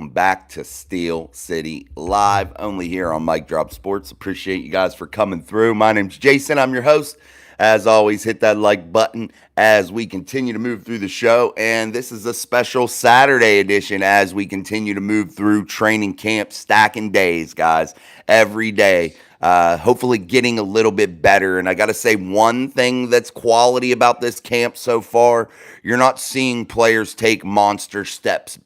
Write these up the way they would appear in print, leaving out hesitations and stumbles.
welcome back to Steel City Live, only here on Mic Drop Sports. Appreciate you guys for coming through. My name's Jason. I'm your host. As always, hit that like button as we continue to move through the show. And this is a special Saturday edition as we continue to move through training camp, stacking days, guys, every day. Hopefully getting a little bit better. And I got to say, one thing that's quality about this camp so far, you're not seeing players take monster steps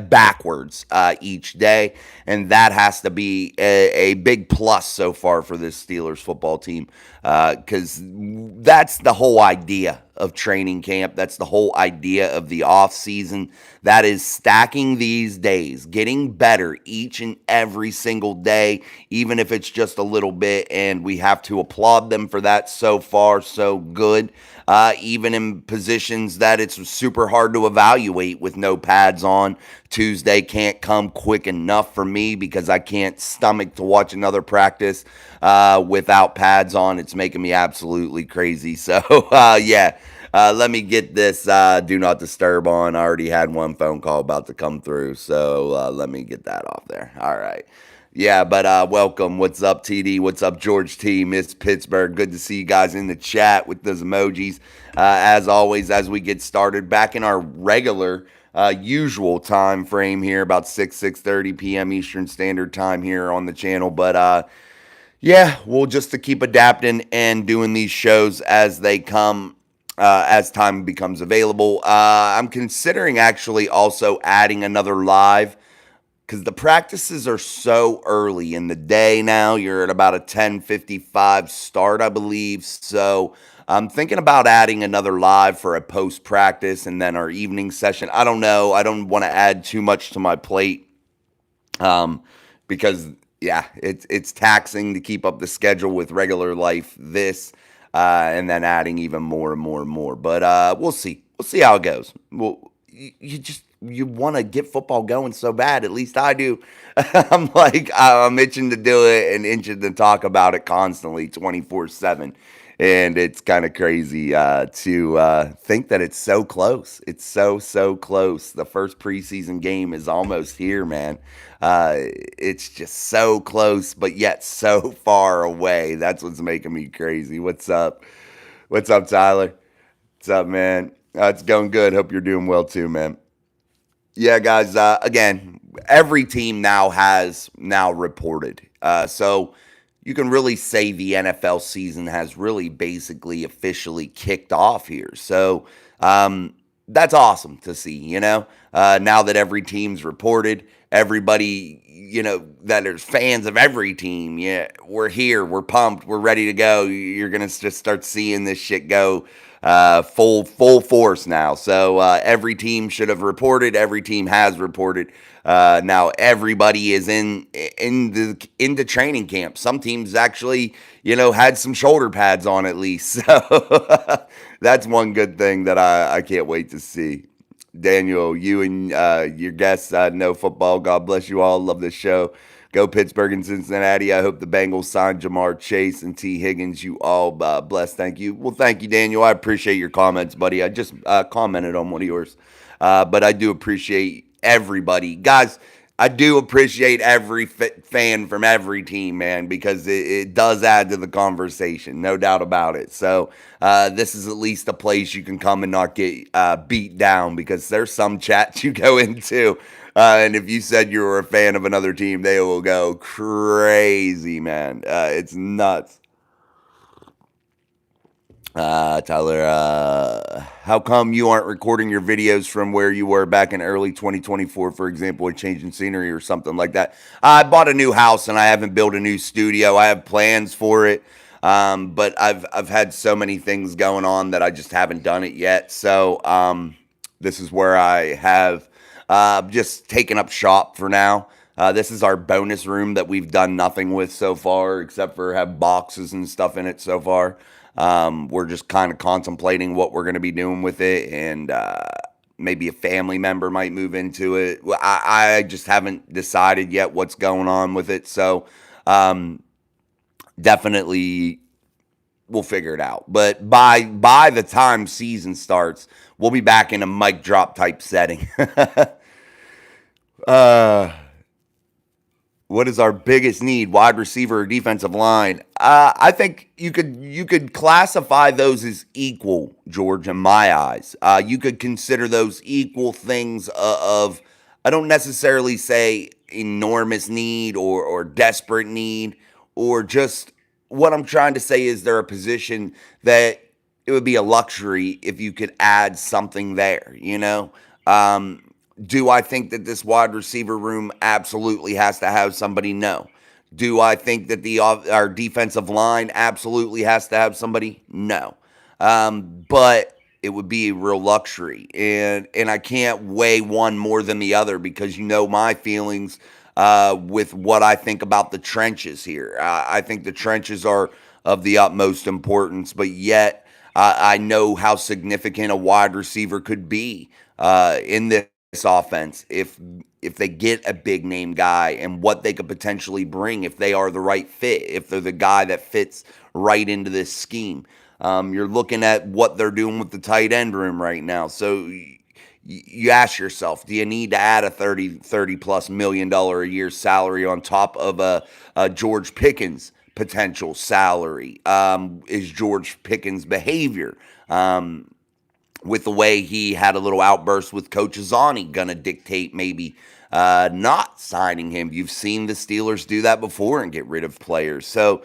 backwards each day, and that has to be a big plus so far for this Steelers football team, because that's the whole idea of training camp. That's the whole idea of the off season. That is stacking these days, getting better each and every single day, even if it's just a little bit, and we have to applaud them for that. So far, so good. Even in positions that it's super hard to evaluate with no pads on. Tuesday can't come quick enough for me because I can't stomach to watch another practice without pads on. It's making me absolutely crazy. So, yeah. Let me get this do not disturb on. I already had one phone call about to come through, so let me get that off there. All right. Yeah, but welcome. What's up, TD? What's up, George T? Miss Pittsburgh. Good to see you guys in the chat with those emojis. As always, as we get started, back in our regular, usual time frame here, about 6:30 p.m. Eastern Standard Time here on the channel. But yeah, we'll just to keep adapting and doing these shows as they come. As time becomes available. I'm considering actually also adding another live because the practices are so early in the day now. You're at about a 10:55 start, I believe. So I'm thinking about adding another live for a post-practice and then our evening session. I don't know. I don't want to add too much to my plate because, yeah, it's taxing to keep up the schedule with regular life and then adding even more and more and more. But we'll see. We'll see how it goes. Well, you want to get football going so bad. At least I do. I'm itching to do it and itching to talk about it constantly, 24/7. And it's kind of crazy to think that it's so close. It's so close. The first preseason game is almost here, man. It's just so close, but yet so far away. That's what's making me crazy. What's up? What's up, Tyler? What's up, man? It's going good. Hope you're doing well too, man. Yeah, guys. Again, every team has reported. So you can really say the NFL season has really basically officially kicked off here. So that's awesome to see, now that every team's reported, everybody, that there's fans of every team. Yeah, we're here, we're pumped, we're ready to go. You're going to just start seeing this shit go full force now. So every team should have reported. Every team has reported. Now everybody is into training camp. Some teams actually, had some shoulder pads on at least. So that's one good thing that I can't wait to see. Daniel, you and your guests know football. God bless you all. Love this show. Go Pittsburgh and Cincinnati. I hope the Bengals sign Jamar Chase and T. Higgins. You all blessed. Thank you. Well, thank you, Daniel. I appreciate your comments, buddy. I just commented on one of yours. But I do appreciate everybody. Guys, I do appreciate every fan from every team, man, because it does add to the conversation. No doubt about it. So this is at least a place you can come and not get beat down, because there's some chats you go into. And if you said you were a fan of another team, they will go crazy, man. It's nuts. Tyler, how come you aren't recording your videos from where you were back in early 2024, for example, a change in scenery or something like that? I bought a new house and I haven't built a new studio. I have plans for it, but I've had so many things going on that I just haven't done it yet. So this is where I have just taken up shop for now. This is our bonus room that we've done nothing with so far, except for have boxes and stuff in it so far. We're just kind of contemplating what we're going to be doing with it, and maybe a family member might move into it. I just haven't decided yet what's going on with it. So definitely we'll figure it out. But by the time season starts, we'll be back in a mic drop type setting. Uh, what is our biggest need? Wide receiver or defensive line? I think you could classify those as equal, George, in my eyes. You could consider those equal things of. I don't necessarily say enormous need or desperate need or just what I'm trying to say is there a position that it would be a luxury if you could add something there, you know? Um, do I think that this wide receiver room absolutely has to have somebody? No. Do I think that our defensive line absolutely has to have somebody? No. But it would be a real luxury, and I can't weigh one more than the other because you know my feelings with what I think about the trenches here. I think the trenches are of the utmost importance, but yet I know how significant a wide receiver could be in this offense if they get a big name guy and what they could potentially bring if they are the right fit, if they're the guy that fits right into this scheme. You're looking at what they're doing with the tight end room right now. So you ask yourself, do you need to add a 30 plus $1 million a year salary on top of a George Pickens potential salary? Is George Pickens' behavior with the way he had a little outburst with Coach Azani going to dictate maybe not signing him? You've seen the Steelers do that before and get rid of players. So,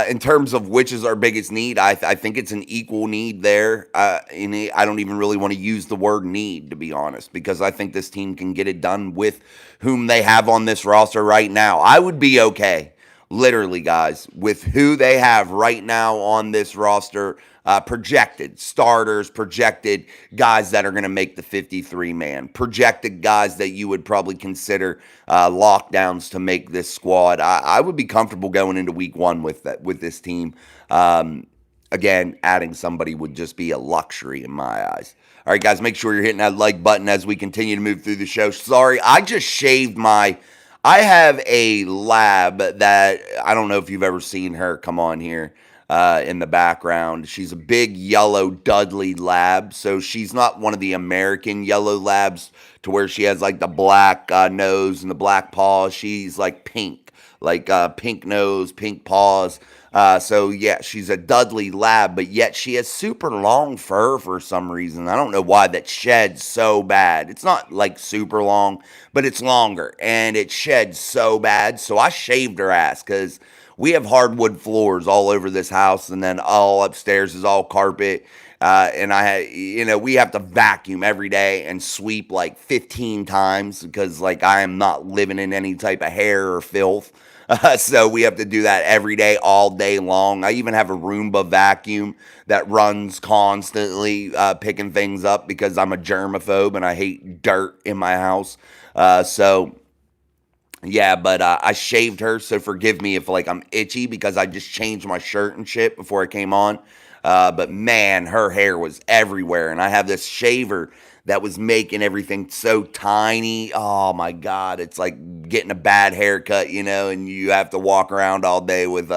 in terms of which is our biggest need, I think it's an equal need there. And I don't even really want to use the word need, to be honest, because I think this team can get it done with whom they have on this roster right now. I would be okay, literally, guys, with who they have right now on this roster, projected starters, projected guys that are going to make the 53 man, projected guys that you would probably consider lockdowns to make this squad. I would be comfortable going into week one with this team. Again, adding somebody would just be a luxury in my eyes. All right, guys, make sure you're hitting that like button as we continue to move through the show. Sorry, I just shaved my. I have a lab that I don't know if you've ever seen her come on here in the background. She's a big yellow Dudley lab. So she's not one of the American yellow labs to where she has like the black nose and the black paws. She's like pink, like pink nose, pink paws. So yeah, she's a Dudley lab, but yet she has super long fur for some reason. I don't know why that sheds so bad. It's not like super long, but it's longer and it sheds so bad. So I shaved her ass because we have hardwood floors all over this house, and then all upstairs is all carpet. And we have to vacuum every day and sweep like 15 times because, like, I am not living in any type of hair or filth. So we have to do that every day, all day long. I even have a Roomba vacuum that runs constantly, picking things up because I'm a germaphobe and I hate dirt in my house. So yeah, but I shaved her, so forgive me if like I'm itchy because I just changed my shirt and shit before I came on. But man, her hair was everywhere, and I have this shaver that was making everything so tiny. Oh my god, it's like getting a bad haircut, and you have to walk around all day with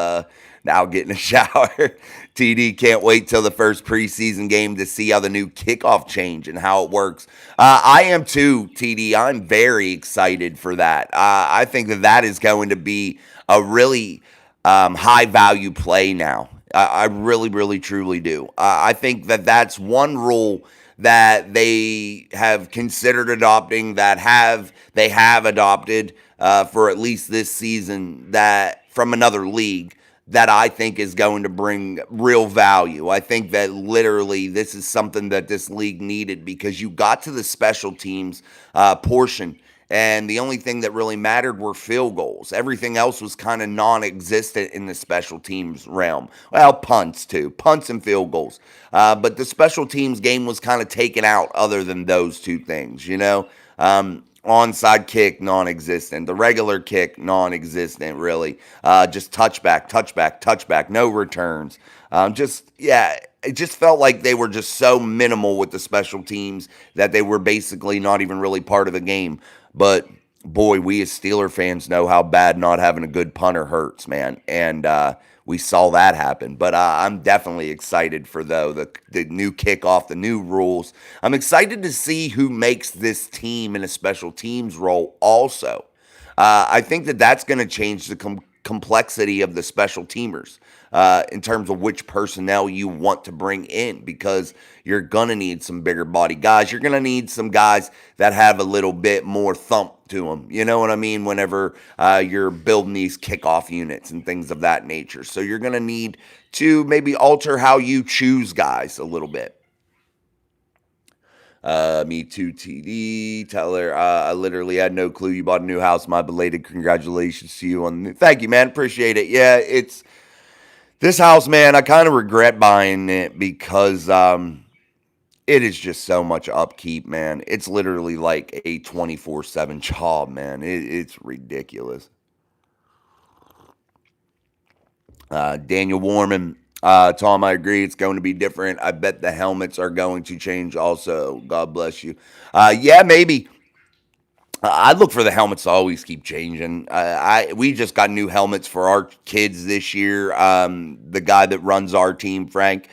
now getting a shower. TD can't wait till the first preseason game to see how the new kickoff change and how it works. I am too, TD. I'm very excited for that. I think that is going to be a really high value play now. I really, really, truly do. I think that's one rule that they have considered adopting, they have adopted for at least this season, that from another league, that I think is going to bring real value. I think that literally this is something that this league needed because you got to the special teams portion, and the only thing that really mattered were field goals. Everything else was kind of non existent in the special teams realm. Well, punts too, punts and field goals. But the special teams game was kind of taken out other than those two things. Onside kick, non-existent. The regular kick, non-existent, really. Just touchback, touchback, touchback. No returns. It just felt like they were just so minimal with the special teams that they were basically not even really part of the game. But boy, we as Steeler fans know how bad not having a good punter hurts, man. And we saw that happen. But I'm definitely excited for the new kickoff, the new rules. I'm excited to see who makes this team in a special teams role. Also, I think that that's going to change the complexity of the special teamers in terms of which personnel you want to bring in, because you're going to need some bigger body guys. You're going to need some guys that have a little bit more thump to them. You know what I mean? Whenever you're building these kickoff units and things of that nature. So you're going to need to maybe alter how you choose guys a little bit. Me too, TD. Tell her I literally had no clue you bought a new house. My belated congratulations to you on the new. Thank you, man. Appreciate it. Yeah, it's this house, man. I kind of regret buying it because it is just so much upkeep, man. It's literally like a 24/7 job, man. It's ridiculous. Daniel Warman. Tom, I agree. It's going to be different. I bet the helmets are going to change also. God bless you. Yeah, maybe. I look for the helmets to always keep changing. We just got new helmets for our kids this year. The guy that runs our team, Frank,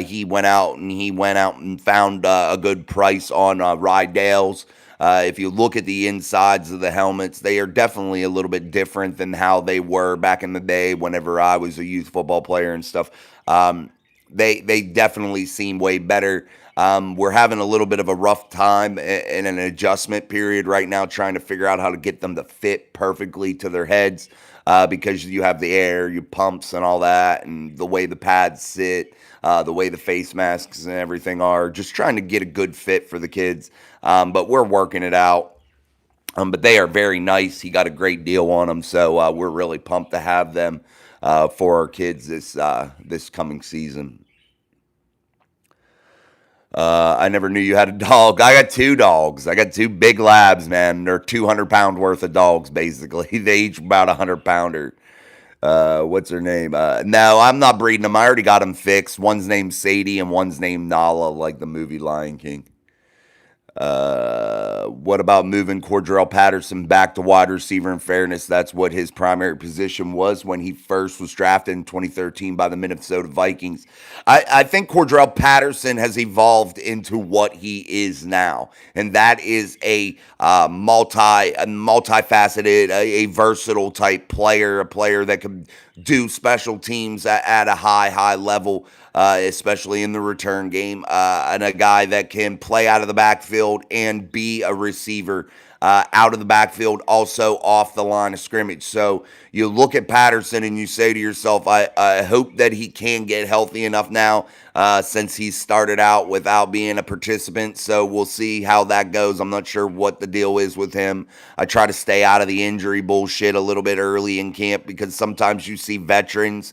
he went out and found a good price on Rydales. If you look at the insides of the helmets, they are definitely a little bit different than how they were back in the day whenever I was a youth football player and stuff. They definitely seem way better. We're having a little bit of a rough time in an adjustment period right now, trying to figure out how to get them to fit perfectly to their heads, because you have the air, your pumps and all that, and the way the pads sit, the way the face masks and everything are, just trying to get a good fit for the kids. But we're working it out. But they are very nice. He got a great deal on them, so we're really pumped to have them for our kids this coming season. I never knew you had a dog. I got two dogs. I got two big labs, man. They're 200-pound worth of dogs, basically. They each about 100-pounder. What's her name? No, I'm not breeding them. I already got them fixed. One's named Sadie and one's named Nala, like the movie Lion King. What about moving Cordell Patterson back to wide receiver? In fairness, that's what his primary position was when he first was drafted in 2013 by the Minnesota Vikings. I think Cordell Patterson has evolved into what he is now, and that is a multifaceted, a versatile type player, a player that can do special teams at a high level. Especially in the return game, and a guy that can play out of the backfield and be a receiver out of the backfield, also off the line of scrimmage. So you look at Patterson and you say to yourself, I hope that he can get healthy enough now, since he started out without being a participant. So we'll see how that goes. I'm not sure what the deal is with him. I try to stay out of the injury bullshit a little bit early in camp, because sometimes you see veterans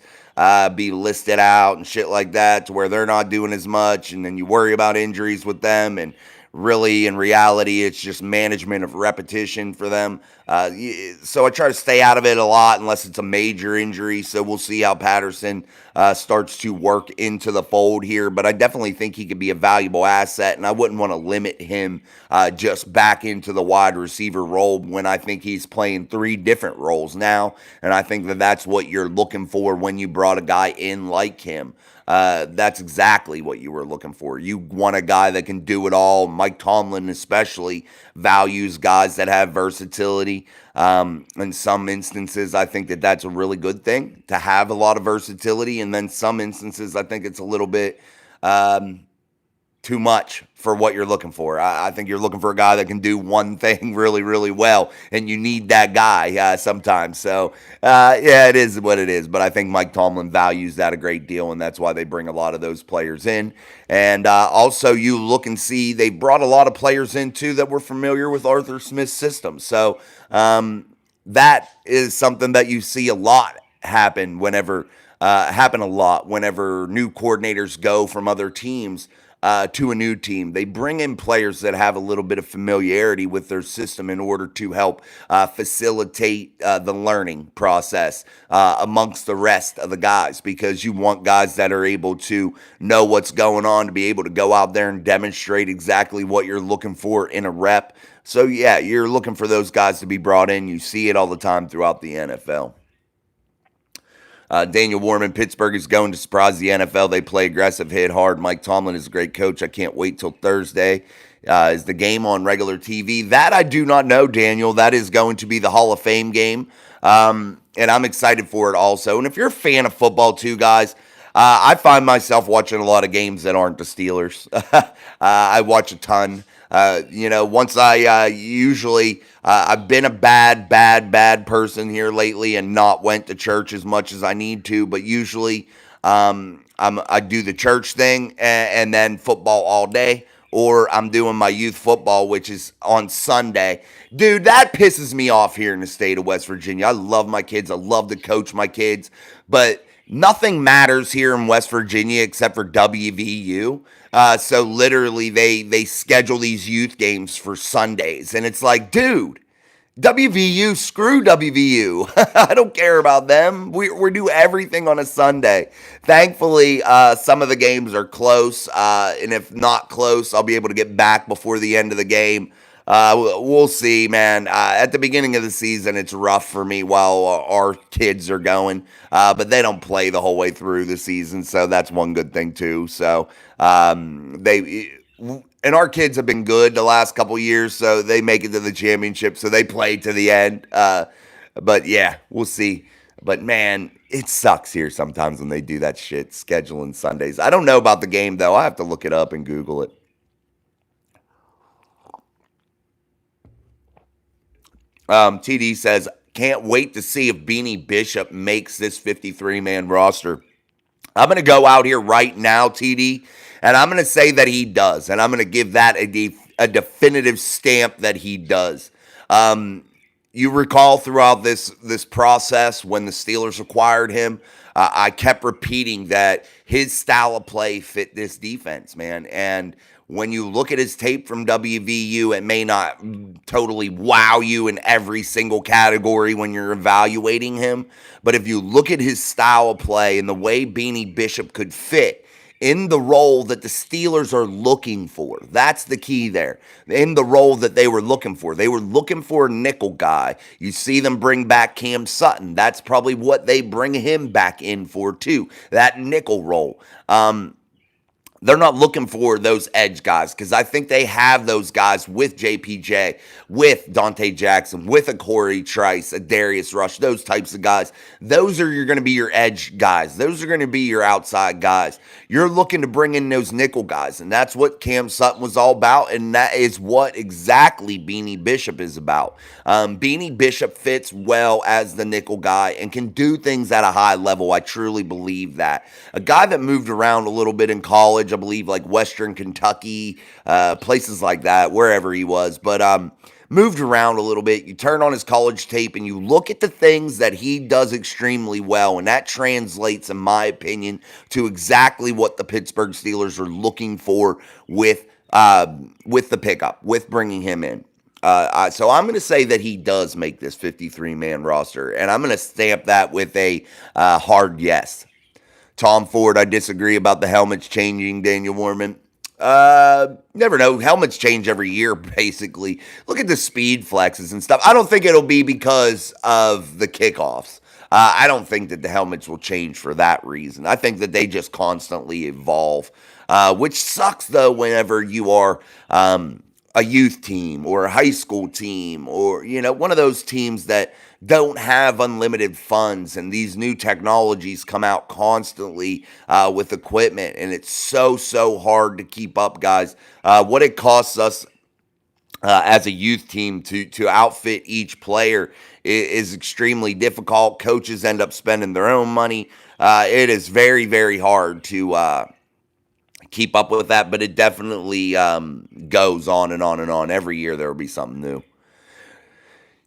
be listed out and shit like that to where they're not doing as much, and then you worry about injuries with them, and really in reality it's just management of repetition for them. So I try to stay out of it a lot unless it's a major injury. So we'll see how Patterson starts to work into the fold here, but I definitely think he could be a valuable asset, and I wouldn't want to limit him just back into the wide receiver role when I think he's playing three different roles now, and I think that that's what you're looking for when you brought a guy in like him. That's exactly what you were looking for. You want a guy that can do it all. Mike Tomlin especially values guys that have versatility. In some instances, I think that that's a really good thing to have a lot of versatility. And then some instances, I think it's a little bit too much for what you're looking for. I think you're looking for a guy that can do one thing really, really well, and you need that guy sometimes. So, yeah, it is what it is. But I think Mike Tomlin values that a great deal, and that's why they bring a lot of those players in. And also, you look and see they brought a lot of players in, too, that were familiar with Arthur Smith's system. So that is something that you see a lot happen whenever new coordinators go from other teams to a new team. They bring in players that have a little bit of familiarity with their system in order to help facilitate the learning process amongst the rest of the guys, because you want guys that are able to know what's going on, to be able to go out there and demonstrate exactly what you're looking for in a rep. So, yeah, you're looking for those guys to be brought in. You see it all the time throughout the NFL. Daniel Warman, Pittsburgh is going to surprise the NFL. They play aggressive, hit hard. Mike Tomlin is a great coach. I can't wait till Thursday. Is the game on regular TV? That I do not know, Daniel. That is going to be the Hall of Fame game. And I'm excited for it also. And if you're a fan of football too, guys, I find myself watching a lot of games that aren't the Steelers. I watch a ton. Once I usually, I've been a bad person here lately and not went to church as much as I need to, but usually I do the church thing and then football all day, or I'm doing my youth football, which is on Sunday. Dude, that pisses me off here in the state of West Virginia. I love my kids. I love to coach my kids, but nothing matters here in West Virginia except for WVU. So literally they schedule these youth games for Sundays. And it's like, dude, WVU, screw WVU. I don't care about them. We do everything on a Sunday. Thankfully, some of the games are close. And if not close, I'll be able to get back before the end of the game. We'll see, man. At the beginning of the season, it's rough for me while our kids are going, but they don't play the whole way through the season, so that's one good thing too. So and our kids have been good the last couple years, so they make it to the championship, so they play to the end. But yeah, we'll see. But man, it sucks here sometimes when they do that shit, scheduling Sundays. I don't know about the game though. I have to look it up and Google it. TD says, can't wait to see if Beanie Bishop makes this 53-man roster. I'm going to go out here right now, TD, and I'm going to say that he does, and I'm going to give that a definitive stamp that he does. You recall throughout this process when the Steelers acquired him, I kept repeating that his style of play fit this defense, man. And when you look at his tape from WVU, it may not totally wow you in every single category when you're evaluating him. But if you look at his style of play and the way Beanie Bishop could fit in the role that the Steelers are looking for. That's the key there. In the role that they were looking for. They were looking for a nickel guy. You see them bring back Cam Sutton. That's probably what they bring him back in for too. That nickel role. They're not looking for those edge guys because I think they have those guys with JPJ, with Dante Jackson, with a Corey Trice, a Darius Rush, those types of guys. Those are going to be your edge guys. Those are going to be your outside guys. You're looking to bring in those nickel guys, and that's what Cam Sutton was all about, and that is what exactly Beanie Bishop is about. Beanie Bishop fits well as the nickel guy and can do things at a high level. I truly believe that. A guy that moved around a little bit in college, I believe like Western Kentucky, places like that, wherever he was, but moved around a little bit. You turn on his college tape and you look at the things that he does extremely well, and that translates, in my opinion, to exactly what the Pittsburgh Steelers are looking for with the pickup, with bringing him in. So I'm going to say that he does make this 53-man roster, and I'm going to stamp that with a hard yes. Tom Ford, I disagree about the helmets changing, Daniel Warman. Never know. Helmets change every year, basically. Look at the speed flexes and stuff. I don't think it'll be because of the kickoffs. I don't think that the helmets will change for that reason. I think that they just constantly evolve, which sucks, though, whenever you are a youth team or a high school team or, one of those teams that don't have unlimited funds, and these new technologies come out constantly with equipment, and it's so hard to keep up, guys. What it costs us as a youth team to outfit each player is extremely difficult. Coaches end up spending their own money. It is very hard to keep up with that, but it definitely goes on and on and on. Every year there will be something new.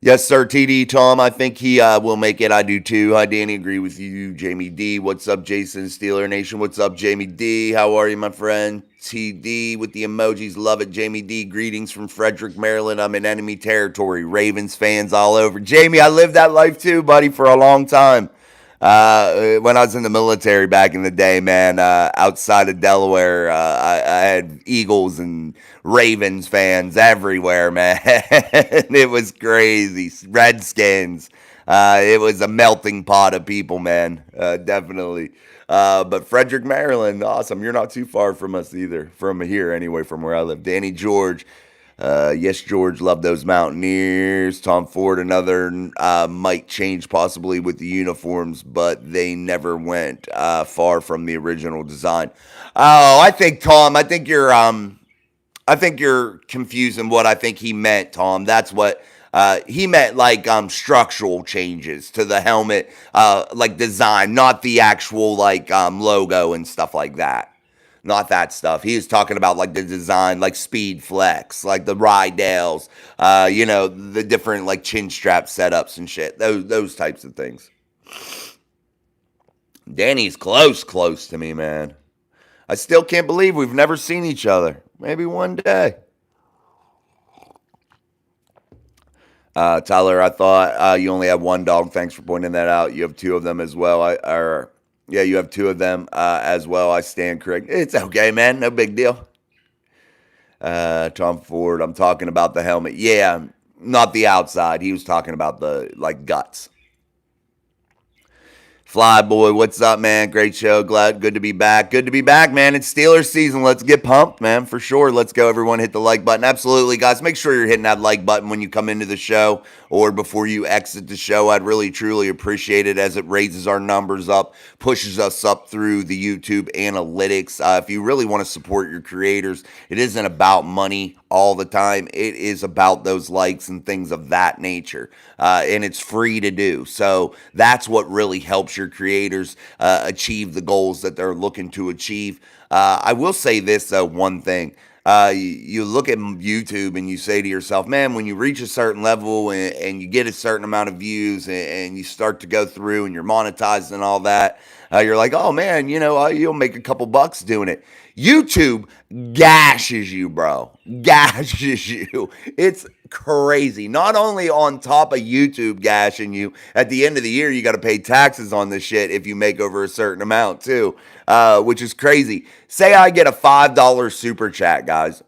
Yes, sir, TD, Tom. I think he will make it. I do too. Hi, Danny. Agree with you. Jamie D. What's up, Jason? Steeler Nation. What's up, Jamie D? How are you, my friend? TD with the emojis. Love it, Jamie D. Greetings from Frederick, Maryland. I'm in enemy territory. Ravens fans all over. Jamie, I lived that life too, buddy, for a long time. When I was in the military back in the day, man, outside of Delaware, I had Eagles and Ravens fans everywhere, man. It was crazy. Redskins. It was a melting pot of people, man. Definitely. But Frederick, Maryland, awesome. You're not too far from us either. From here, anyway, from where I live. Danny George. Yes, George, love those Mountaineers. Tom Ford, another might change possibly with the uniforms, but they never went far from the original design. Oh, I think Tom. I think you're confusing what I think he meant, Tom. That's what he meant, like structural changes to the helmet, like design, not the actual like logo and stuff like that. Not that stuff. He was talking about like the design, like Speed Flex, like the Rydales, the different like chin strap setups and shit. Those types of things. Danny's close to me, man. I still can't believe we've never seen each other. Maybe one day. Tyler, I thought you only have one dog. Thanks for pointing that out. You have two of them as well. Yeah, you have two of them as well. I stand correct. It's okay, man. No big deal. Tom Ford, I'm talking about the helmet. Yeah, not the outside. He was talking about the like guts. Flyboy, what's up, man? Great show. Good to be back. Good to be back, man. It's Steelers season. Let's get pumped, man, for sure. Let's go, everyone. Hit the like button. Absolutely, guys. Make sure you're hitting that like button when you come into the show or before you exit the show. I'd really, truly appreciate it as it raises our numbers up, pushes us up through the YouTube analytics. If you really want to support your creators, it isn't about money all the time. It is about those likes and things of that nature. And it's free to do. So that's what really helps your creators achieve the goals that they're looking to achieve. I will say this, though, one thing. You look at YouTube and you say to yourself, man, when you reach a certain level and you get a certain amount of views and you start to go through and you're monetized and all that, you're like, oh man, you'll make a couple bucks doing it. YouTube gashes you, bro. Gashes you. It's crazy. Not only on top of YouTube gashing you, at the end of the year, you got to pay taxes on this shit if you make over a certain amount, too, which is crazy. Say I get a $5 super chat, guys.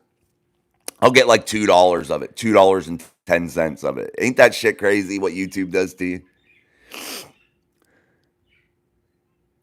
I'll get like $2 of it, $2.10 of it. Ain't that shit crazy what YouTube does to you?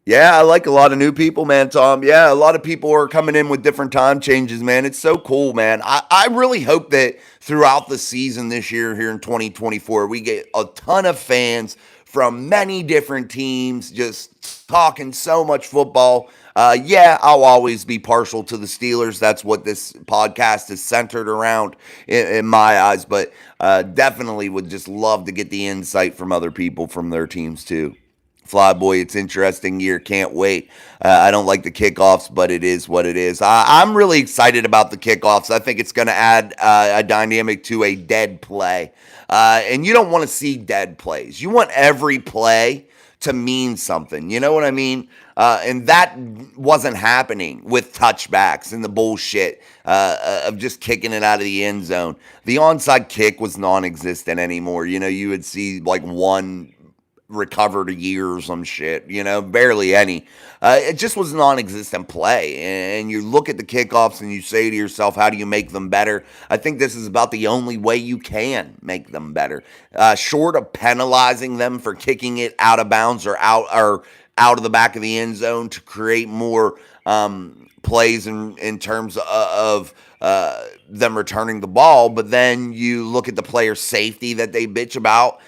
Yeah, I like a lot of new people, man, Tom. Yeah, a lot of people are coming in with different time changes, man. It's so cool, man. I really hope that throughout the season this year, here in 2024, we get a ton of fans from many different teams just talking so much football. Yeah, I'll always be partial to the Steelers. That's what this podcast is centered around in my eyes, but definitely would just love to get the insight from other people from their teams, too. Flyboy, it's interesting year. Can't wait. I don't like the kickoffs, but it is what it is. I'm really excited about the kickoffs. I think it's going to add a dynamic to a dead play. And you don't want to see dead plays. You want every play to mean something. You know what I mean? And that wasn't happening with touchbacks and the bullshit of just kicking it out of the end zone. The onside kick was non-existent anymore. You would see like one recovered a year or some shit, barely any. It just was a non-existent play. And you look at the kickoffs and you say to yourself, how do you make them better? I think this is about the only way you can make them better. Short of penalizing them for kicking it out of bounds or out of the back of the end zone to create more plays in terms of them returning the ball. But then you look at the player safety that they bitch about.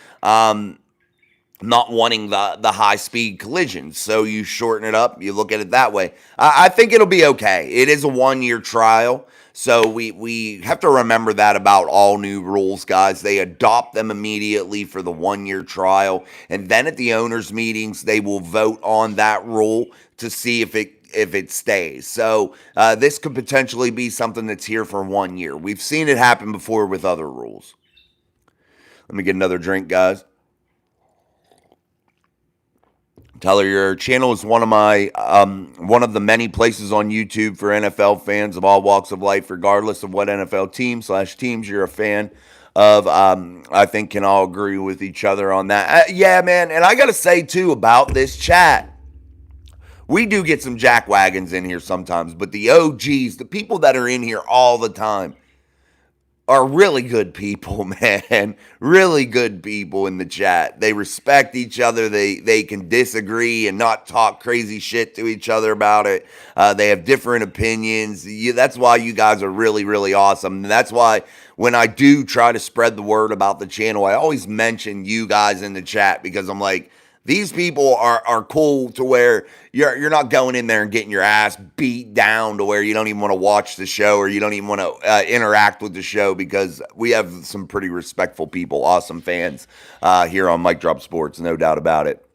Not wanting the high speed collisions. So you shorten it up, you look at it that way. I think it'll be okay. It is a 1-year trial. So we have to remember that about all new rules, guys. They adopt them immediately for the 1-year trial. And then at the owners' meetings, they will vote on that rule to see if it stays. So this could potentially be something that's here for 1 year. We've seen it happen before with other rules. Let me get another drink, guys. Tyler, your channel is one of the many places on YouTube for NFL fans of all walks of life, regardless of what NFL team/teams you're a fan of I think can all agree with each other on that. Yeah, man. And I got to say, too, about this chat. We do get some jackwagons in here sometimes, but the OGs, the people that are in here all the time, are really good people, man. Really good people in the chat. They respect each other. They can disagree and not talk crazy shit to each other about it. They have different opinions. That's why you guys are really, really awesome. And that's why when I do try to spread the word about the channel, I always mention you guys in the chat because I'm like, these people are cool to where you're not going in there and getting your ass beat down to where you don't even want to watch the show or you don't even want to interact with the show because we have some pretty respectful people, awesome fans here on Mic Drop Sports, no doubt about it.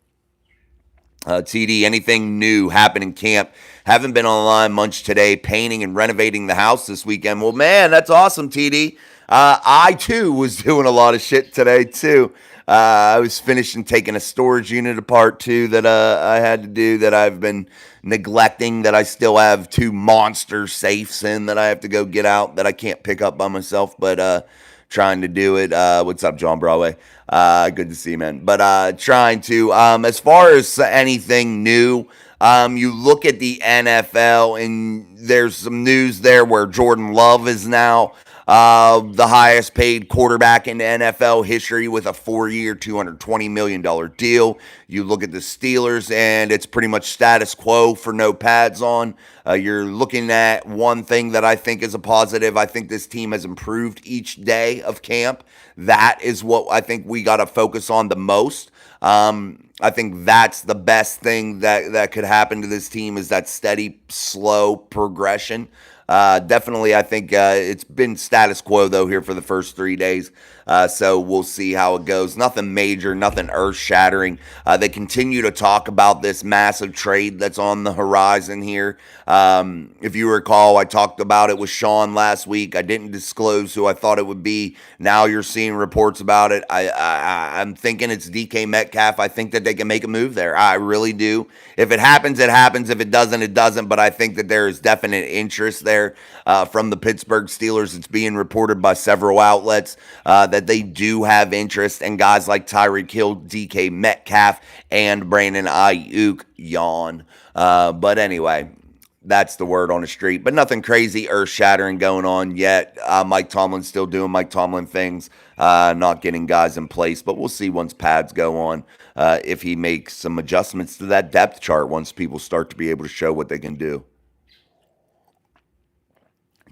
TD, anything new happen in camp? Haven't been online much today, painting and renovating the house this weekend. Well, man, that's awesome, TD. I, too, was doing a lot of shit today, too. I was finishing taking a storage unit apart, too, that I had to do that I've been neglecting, that I still have 2 monster safes in that I have to go get out that I can't pick up by myself, but trying to do it. What's up, John Broadway? Good to see you, man. But trying to, as far as anything new, you look at the NFL and there's some news there where Jordan Love is now the highest paid quarterback in NFL history with a 4-year, $220 million deal. You look at the Steelers, and it's pretty much status quo for no pads on. You're looking at one thing that I think is a positive. I think this team has improved each day of camp. That is what I think we got to focus on the most. I think that's the best thing that could happen to this team is that steady, slow progression. Definitely, I think it's been status quo, though, here for the first 3 days. So we'll see how it goes. Nothing major, nothing earth-shattering. They continue to talk about this massive trade that's on the horizon here. If you recall, I talked about it with Sean last week. I didn't disclose who I thought it would be. Now you're seeing reports about it. I'm thinking it's DK Metcalf. I think that they can make a move there. I really do. If it happens, it happens. If it doesn't, it doesn't. But I think that there is definite interest there from the Pittsburgh Steelers. It's being reported by several outlets that they do have interest in guys like Tyreek Hill, DK Metcalf, and Brandon Ayuk. Yawn. But anyway, that's the word on the street. But nothing crazy, earth-shattering going on yet. Mike Tomlin's still doing Mike Tomlin things, not getting guys in place. But we'll see once pads go on if he makes some adjustments to that depth chart once people start to be able to show what they can do.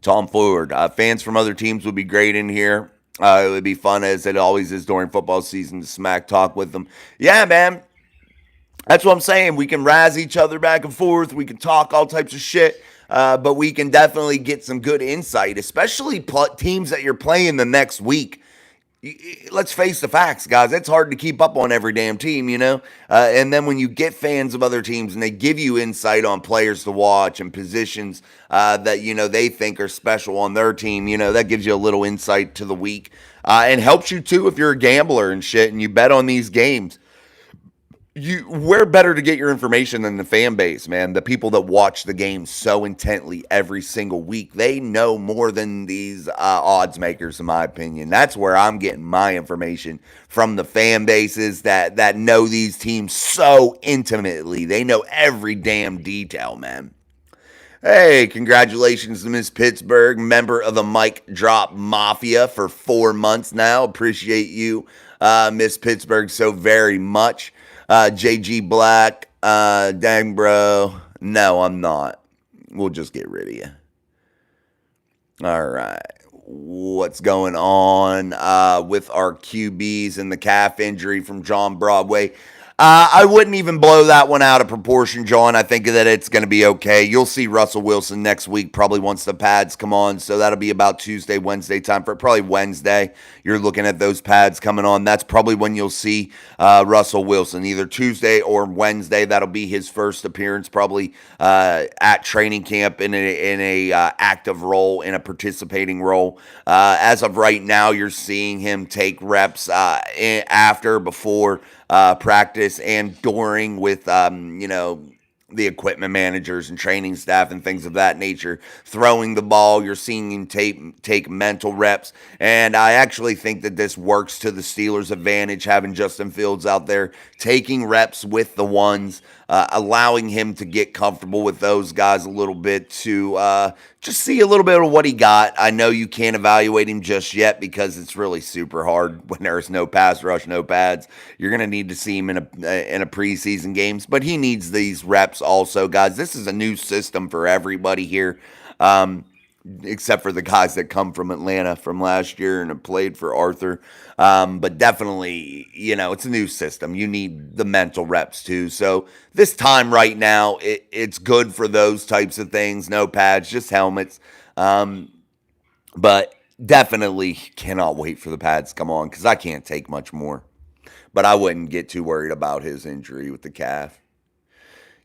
Tom Ford, fans from other teams would be great in here. It would be fun, as it always is during football season, to smack talk with them. Yeah, man. That's what I'm saying. We can razz each other back and forth. We can talk all types of shit. But we can definitely get some good insight, especially teams that you're playing the next week. Let's face the facts, guys. It's hard to keep up on every damn team, you know? And then when you get fans of other teams and they give you insight on players to watch and positions that, you know, they think are special on their team, you know, that gives you a little insight to the week and helps you, too, if you're a gambler and shit and you bet on these games. Where better to get your information than the fan base, man? The people that watch the game so intently every single week, they know more than these odds makers, in my opinion. That's where I'm getting my information from, the fan bases that know these teams so intimately. They know every damn detail, man. Hey, congratulations to Miss Pittsburgh, member of the Mic Drop Mafia for 4 months now. Appreciate you, Miss Pittsburgh, so very much. JG Black, dang bro. No, I'm not. We'll just get rid of you. All right. What's going on with our QBs and the calf injury from John Broadway? I wouldn't even blow that one out of proportion, John. I think that it's going to be okay. You'll see Russell Wilson next week, probably once the pads come on. So that'll be about Tuesday, Wednesday time for probably Wednesday. You're looking at those pads coming on. That's probably when you'll see Russell Wilson, either Tuesday or Wednesday. That'll be his first appearance, probably at training camp in a active role, in a participating role. As of right now, you're seeing him take reps before practice and during with, the equipment managers and training staff and things of that nature throwing the ball. You're seeing him take mental reps. And I actually think that this works to the Steelers' advantage, having Justin Fields out there taking reps with the ones, allowing him to get comfortable with those guys a little bit to just see a little bit of what he got. I know you can't evaluate him just yet because it's really super hard when there's no pass rush, no pads. You're going to need to see him in a preseason games, but he needs these reps also, guys. This is a new system for everybody here. Except for the guys that come from Atlanta from last year and have played for Arthur. But definitely, it's a new system. You need the mental reps too. So this time right now, it's good for those types of things. No pads, just helmets. But definitely cannot wait for the pads to come on because I can't take much more. But I wouldn't get too worried about his injury with the calf.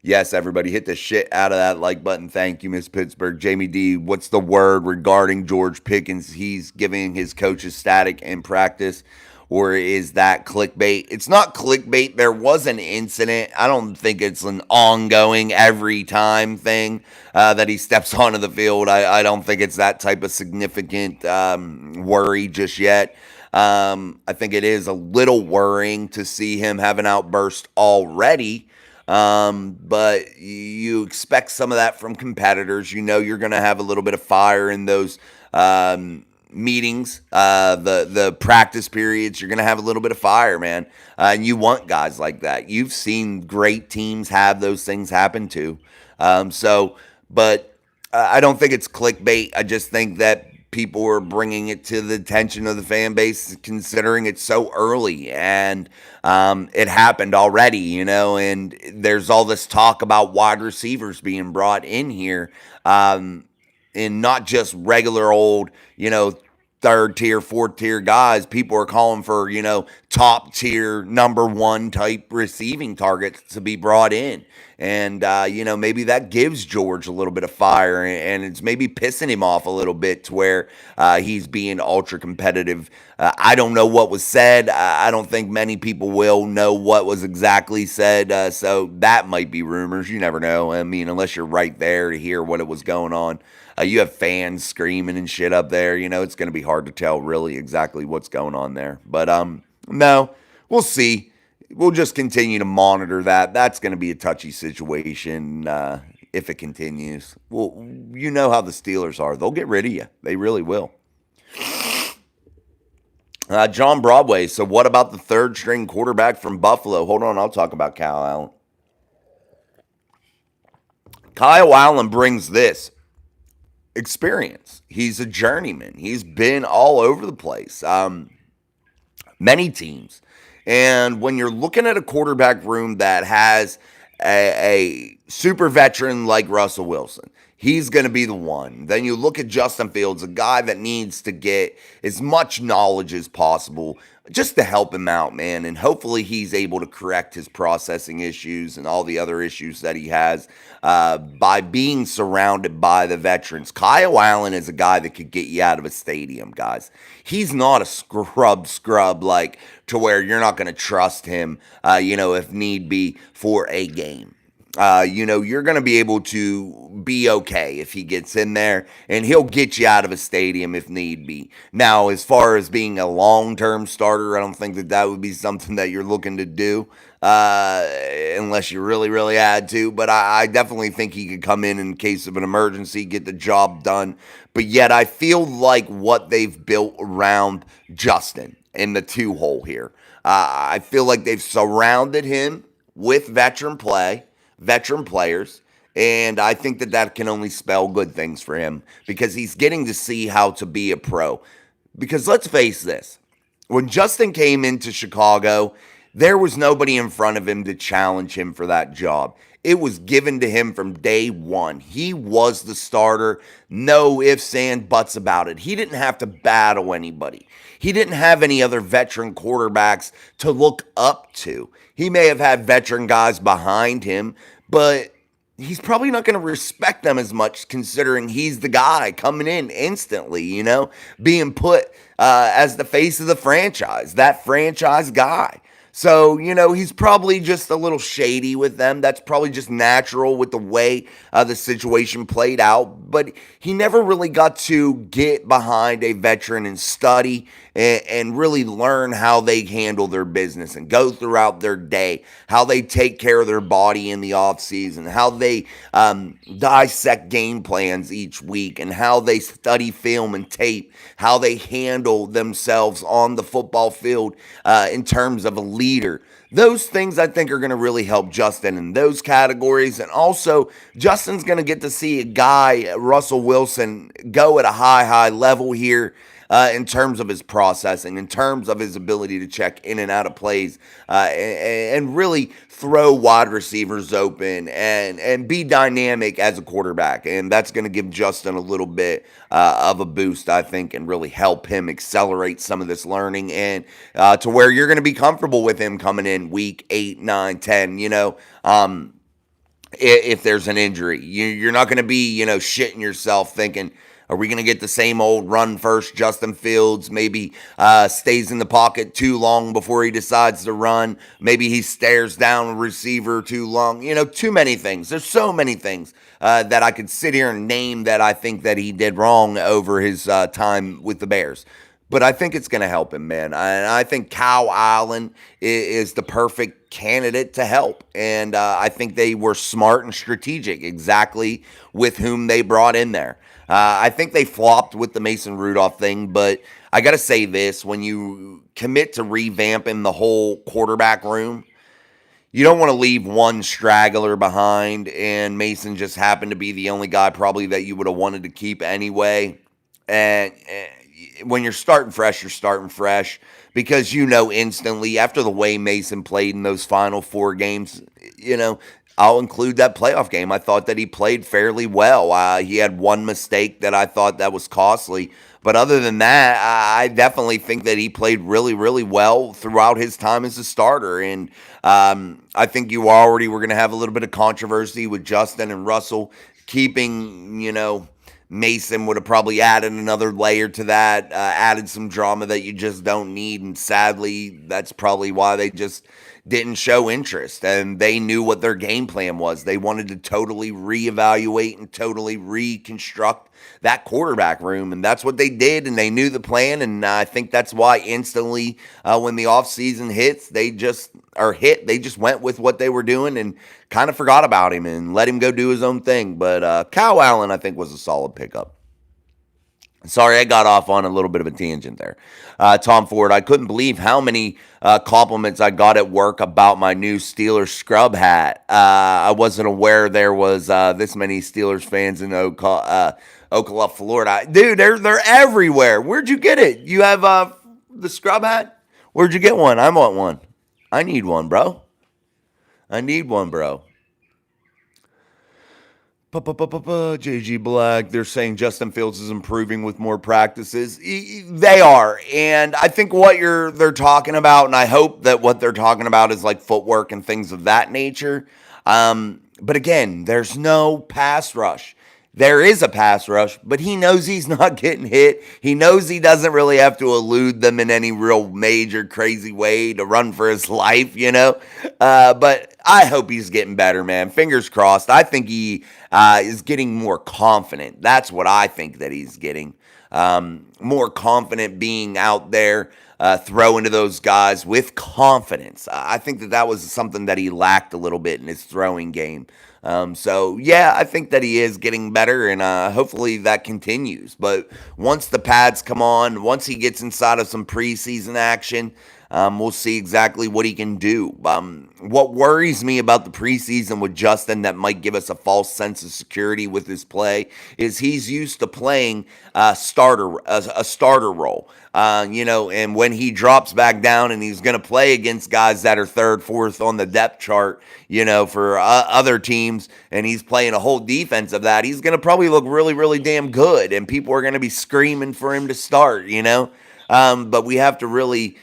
Yes, everybody hit the shit out of that like button. Thank you, Miss Pittsburgh. Jamie D, what's the word regarding George Pickens? He's giving his coaches static in practice, or is that clickbait? It's not clickbait. There was an incident. I don't think it's an ongoing every time thing that he steps onto the field. I don't think it's that type of significant worry just yet. I think it is a little worrying to see him have an outburst already. But you expect some of that from competitors. You're going to have a little bit of fire in those meetings, the practice periods. You're going to have a little bit of fire, man. And you want guys like that. You've seen great teams have those things happen too. But I don't think it's clickbait. I just think that people are bringing it to the attention of the fan base, considering it's so early and it happened already, and there's all this talk about wide receivers being brought in here, and not just regular old, third tier, fourth tier guys. People are calling for, top tier number one type receiving targets to be brought in. And, maybe that gives George a little bit of fire, and it's maybe pissing him off a little bit to where he's being ultra competitive. I don't know what was said. I don't think many people will know what was exactly said. So that might be rumors. You never know. I mean, unless you're right there to hear what it was going on. You have fans screaming and shit up there. It's going to be hard to tell really exactly what's going on there. But no, we'll see. We'll just continue to monitor that. That's going to be a touchy situation if it continues. Well, you know how the Steelers are. They'll get rid of you. They really will. John Broadway. So what about the third string quarterback from Buffalo? Hold on. I'll talk about Kyle Allen. Kyle Allen brings this experience. He's a journeyman. He's been all over the place. Many teams. And when you're looking at a quarterback room that has a super veteran like Russell Wilson, he's going to be the one. Then you look at Justin Fields, a guy that needs to get as much knowledge as possible just to help him out, man. And hopefully he's able to correct his processing issues and all the other issues that he has by being surrounded by the veterans. Kyle Allen is a guy that could get you out of a stadium, guys. He's not a scrub like to where you're not going to trust him, if need be for a game. You're going to be able to be okay if he gets in there, and he'll get you out of a stadium if need be. Now, as far as being a long-term starter, I don't think that would be something that you're looking to do unless you really, really had to. But I definitely think he could come in case of an emergency, get the job done. But yet I feel like what they've built around Justin in the two-hole here, I feel like they've surrounded him with veteran players, and I think that can only spell good things for him because he's getting to see how to be a pro. Because let's face this, when Justin came into Chicago, there was nobody in front of him to challenge him for that job. It was given to him from day one. He was the starter, no ifs and buts about it. He didn't have to battle anybody. He didn't have any other veteran quarterbacks to look up to. He may have had veteran guys behind him, but he's probably not going to respect them as much considering he's the guy coming in instantly, being put as the face of the franchise, that franchise guy. So, he's probably just a little shady with them. That's probably just natural with the way the situation played out. But he never really got to get behind a veteran and study and really learn how they handle their business and go throughout their day, how they take care of their body in the off season, how they dissect game plans each week, and how they study film and tape, how they handle themselves on the football field in terms of a leader. Those things I think are going to really help Justin in those categories. And also, Justin's going to get to see a guy, Russell Wilson, go at a high level here in terms of his processing, in terms of his ability to check in and out of plays, and really throw wide receivers open and be dynamic as a quarterback. And that's going to give Justin a little bit of a boost, I think, and really help him accelerate some of this learning and to where you're going to be comfortable with him coming in week 8, 9, 10, if there's an injury. You're not going to be, shitting yourself thinking, are we going to get the same old run first Justin Fields? Maybe stays in the pocket too long before he decides to run. Maybe he stares down a receiver too long. Too many things. There's so many things that I could sit here and name that I think that he did wrong over his time with the Bears. But I think it's going to help him, man. I think Kyle Allen is the perfect candidate to help. And I think they were smart and strategic exactly with whom they brought in there. I think they flopped with the Mason Rudolph thing, but I got to say this. When you commit to revamping the whole quarterback room, you don't want to leave one straggler behind, and Mason just happened to be the only guy probably that you would have wanted to keep anyway. And when you're starting fresh because instantly after the way Mason played in those final 4 games, I'll include that playoff game. I thought that he played fairly well. He had one mistake that I thought that was costly. But other than that, I definitely think that he played really, really well throughout his time as a starter. And I think you already were going to have a little bit of controversy with Justin and Russell keeping, Mason would have probably added another layer to that, added some drama that you just don't need. And sadly, that's probably why they just didn't show interest. And they knew what their game plan was. They wanted to totally reevaluate and totally reconstruct that quarterback room. And that's what they did. And they knew the plan. And I think that's why instantly when the offseason hits, they just went with what they were doing and kind of forgot about him and let him go do his own thing. But Kyle Allen, I think, was a solid pickup. Sorry, I got off on a little bit of a tangent there. Tom Ford, I couldn't believe how many compliments I got at work about my new Steelers scrub hat. I wasn't aware there was this many Steelers fans in Ocala, Florida. Dude, they're everywhere. Where'd you get it? You have the scrub hat? Where'd you get one? I want one. I need one, bro. JG Black, they're saying Justin Fields is improving with more practices. They are. And I think what they're talking about, and I hope that what they're talking about is like footwork and things of that nature. But again, there's no pass rush. There is a pass rush, but he knows he's not getting hit. He knows he doesn't really have to elude them in any real major crazy way to run for his life, But I hope he's getting better, man. Fingers crossed. I think he is getting more confident. That's what I think that he's getting. More confident being out there, throwing to those guys with confidence. I think that was something that he lacked a little bit in his throwing game. So, yeah, I think that he is getting better, and hopefully that continues. But once the pads come on, once he gets inside of some preseason action, we'll see exactly what he can do. What worries me about the preseason with Justin that might give us a false sense of security with his play is he's used to playing a starter role. And when he drops back down and he's going to play against guys that are 3rd, 4th on the depth chart, for other teams, and he's playing a whole defense of that, he's going to probably look really, really damn good, and people are going to be screaming for him to start, But we have to really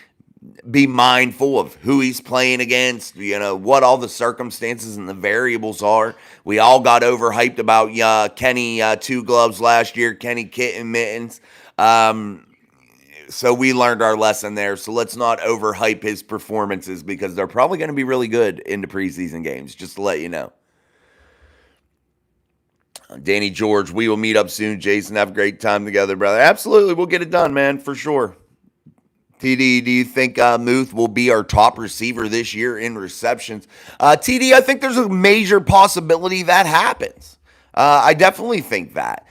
be mindful of who he's playing against, what all the circumstances and the variables are. We all got overhyped about Kenny Two Gloves last year, Kenny Kitten Mittens. So we learned our lesson there. So let's not overhype his performances because they're probably going to be really good in the preseason games, just to let you know. Danny George, we will meet up soon. Jason, have a great time together, brother. Absolutely. We'll get it done, man, for sure. TD, do you think Muth will be our top receiver this year in receptions? TD, I think there's a major possibility that happens. I definitely think that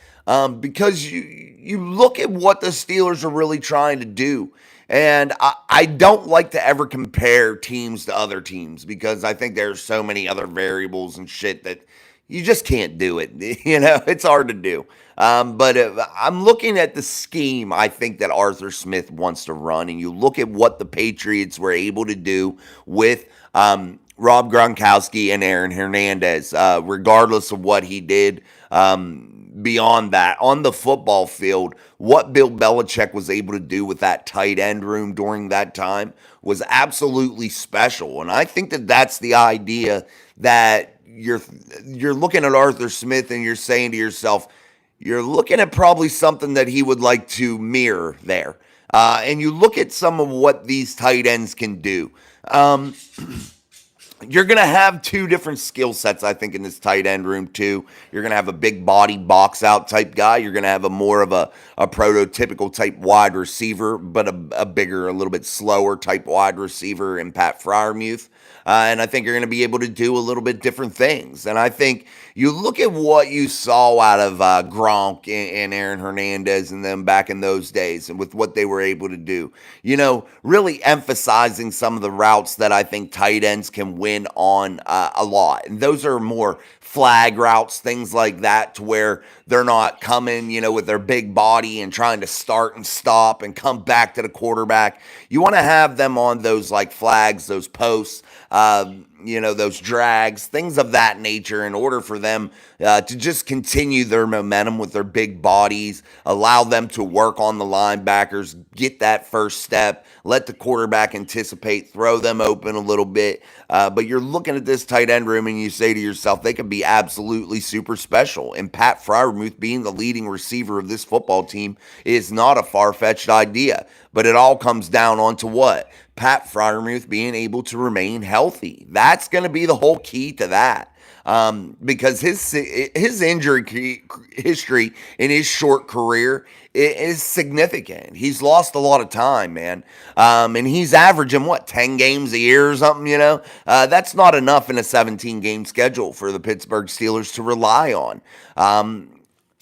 because you look at what the Steelers are really trying to do. And I don't like to ever compare teams to other teams because I think there's so many other variables and shit that you just can't do it. It's hard to do. But if I'm looking at the scheme I think that Arthur Smith wants to run, and you look at what the Patriots were able to do with Rob Gronkowski and Aaron Hernandez, regardless of what he did. Beyond that, on the football field, what Bill Belichick was able to do with that tight end room during that time was absolutely special. And I think that that's the idea that you're looking at Arthur Smith and you're saying to yourself, you're looking at probably something that he would like to mirror there. And you look at some of what these tight ends can do. You're going to have two different skill sets, I think, in this tight end room, too. You're going to have a big body box out type guy. You're going to have a more of a prototypical type wide receiver, but a bigger, a little bit slower type wide receiver in Pat Freiermuth. And I think you're going to be able to do a little bit different things. And I think you look at what you saw out of Gronk and Aaron Hernandez and them back in those days and with what they were able to do, really emphasizing some of the routes that I think tight ends can win on a lot. And those are more flag routes, things like that, to where they're not coming, with their big body and trying to start and stop and come back to the quarterback. You want to have them on those like flags, those posts, those drags, things of that nature, in order for them to just continue their momentum with their big bodies, allow them to work on the linebackers, get that first step, let the quarterback anticipate, throw them open a little bit. But you're looking at this tight end room and you say to yourself, they could be absolutely super special. And Pat Freiermuth being the leading receiver of this football team is not a far-fetched idea. But it all comes down onto what? Pat Freiermuth being able to remain healthy. That's going to be the whole key to that. Because his injury history in his short career is significant. He's lost a lot of time, man. And he's averaging, 10 games a year or something, That's not enough in a 17-game schedule for the Pittsburgh Steelers to rely on.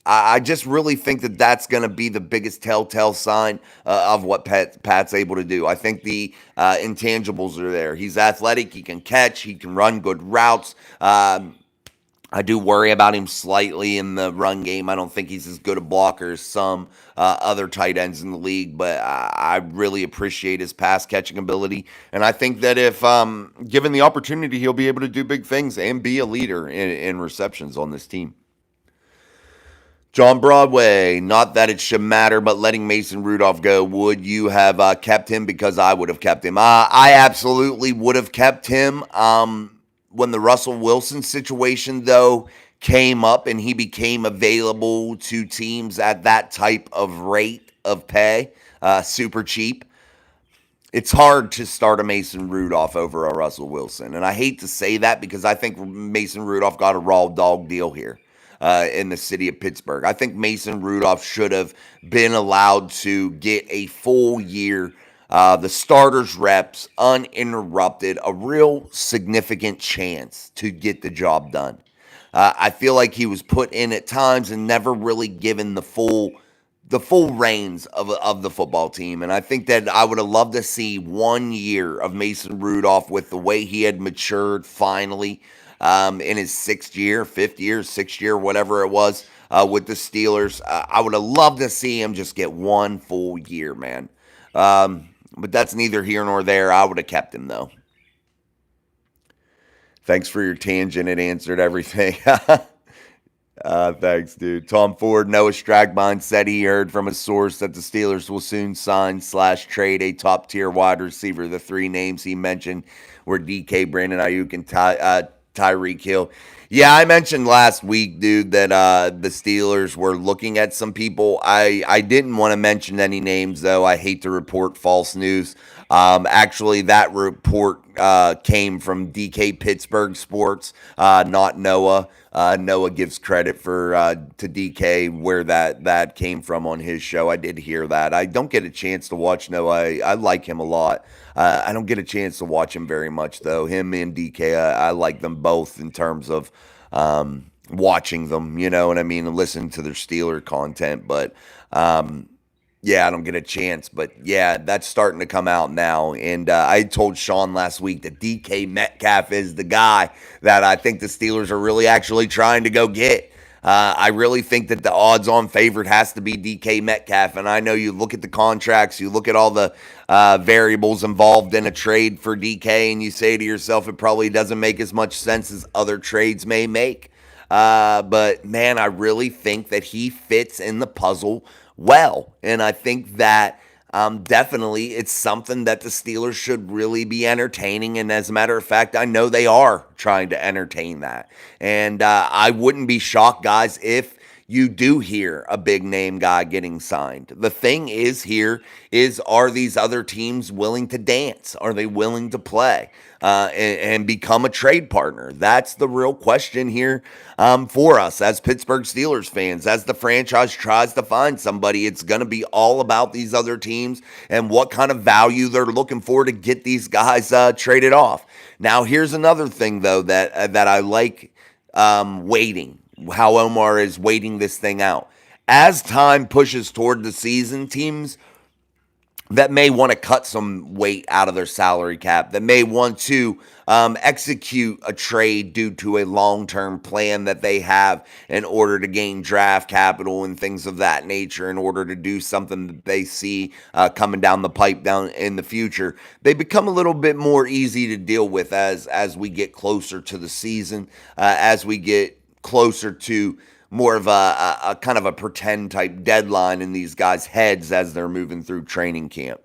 I just really think that that's going to be the biggest telltale sign of what Pat's able to do. I think the intangibles are there. He's athletic. He can catch. He can run good routes. I do worry about him slightly in the run game. I don't think he's as good a blocker as some other tight ends in the league, but I really appreciate his pass catching ability. And I think that if given the opportunity, he'll be able to do big things and be a leader in receptions on this team. John Broadway, not that it should matter, but letting Mason Rudolph go, would you have kept him? Because I would have kept him. I absolutely would have kept him. When the Russell Wilson situation, though, came up and he became available to teams at that type of rate of pay, super cheap, it's hard to start a Mason Rudolph over a Russell Wilson. And I hate to say that because I think Mason Rudolph got a raw dog deal here. In the city of Pittsburgh. I think Mason Rudolph should have been allowed to get a full year, the starters reps, uninterrupted, a real significant chance to get the job done. I feel like he was put in at times and never really given the full reins of the football team. And I think that I would have loved to see 1 year of Mason Rudolph with the way he had matured finally. In his fifth year, sixth year, whatever it was, with the Steelers. I would have loved to see him just get 1 full year, man. But that's neither here nor there. I would have kept him, though. Thanks for your tangent. It answered everything. Thanks, dude. Tom Ford, Noah Stragbine said he heard from a source that the Steelers will soon sign/trade a top-tier wide receiver. The three names he mentioned were DK, Brandon Ayuk, and Tyreek Hill. Yeah, I mentioned last week, dude, that the Steelers were looking at some people. I didn't want to mention any names, though. I hate to report false news. Actually, that report came from DK Pittsburgh Sports, not Noah. Noah gives credit for to DK where that came from on his show. I did hear that. I don't get a chance to watch Noah. I like him a lot. I don't get a chance to watch him very much though. Him and DK, I like them both in terms of watching them. You know what I mean? And listening to their Steeler content, but. Yeah, I don't get a chance, but yeah, that's starting to come out now. And I told Sean last week that DK Metcalf is the guy that I think the Steelers are really actually trying to go get. I really think that the odds-on favorite has to be DK Metcalf. And I know you look at the contracts, you look at all the variables involved in a trade for DK, and you say to yourself, it probably doesn't make as much sense as other trades may make. But man, I really think that he fits in the puzzle well. And I think that definitely it's something that the Steelers should really be entertaining. And as a matter of fact, I know they are trying to entertain that. And I wouldn't be shocked, guys, if you do hear a big name guy getting signed. The thing is here is, are these other teams willing to dance? Are they willing to play and become a trade partner? That's the real question here for us as Pittsburgh Steelers fans. As the franchise tries to find somebody, it's going to be all about these other teams and what kind of value they're looking for to get these guys traded off. Now, here's another thing, though, that I like waiting. How Omar is waiting this thing out. As time pushes toward the season, teams that may want to cut some weight out of their salary cap, that may want to execute a trade due to a long-term plan that they have in order to gain draft capital and things of that nature, in order to do something that they see coming down the pipe down in the future, they become a little bit more easy to deal with as we get closer to the season, as we get closer to more of a kind of a pretend type deadline in these guys' heads as they're moving through training camp.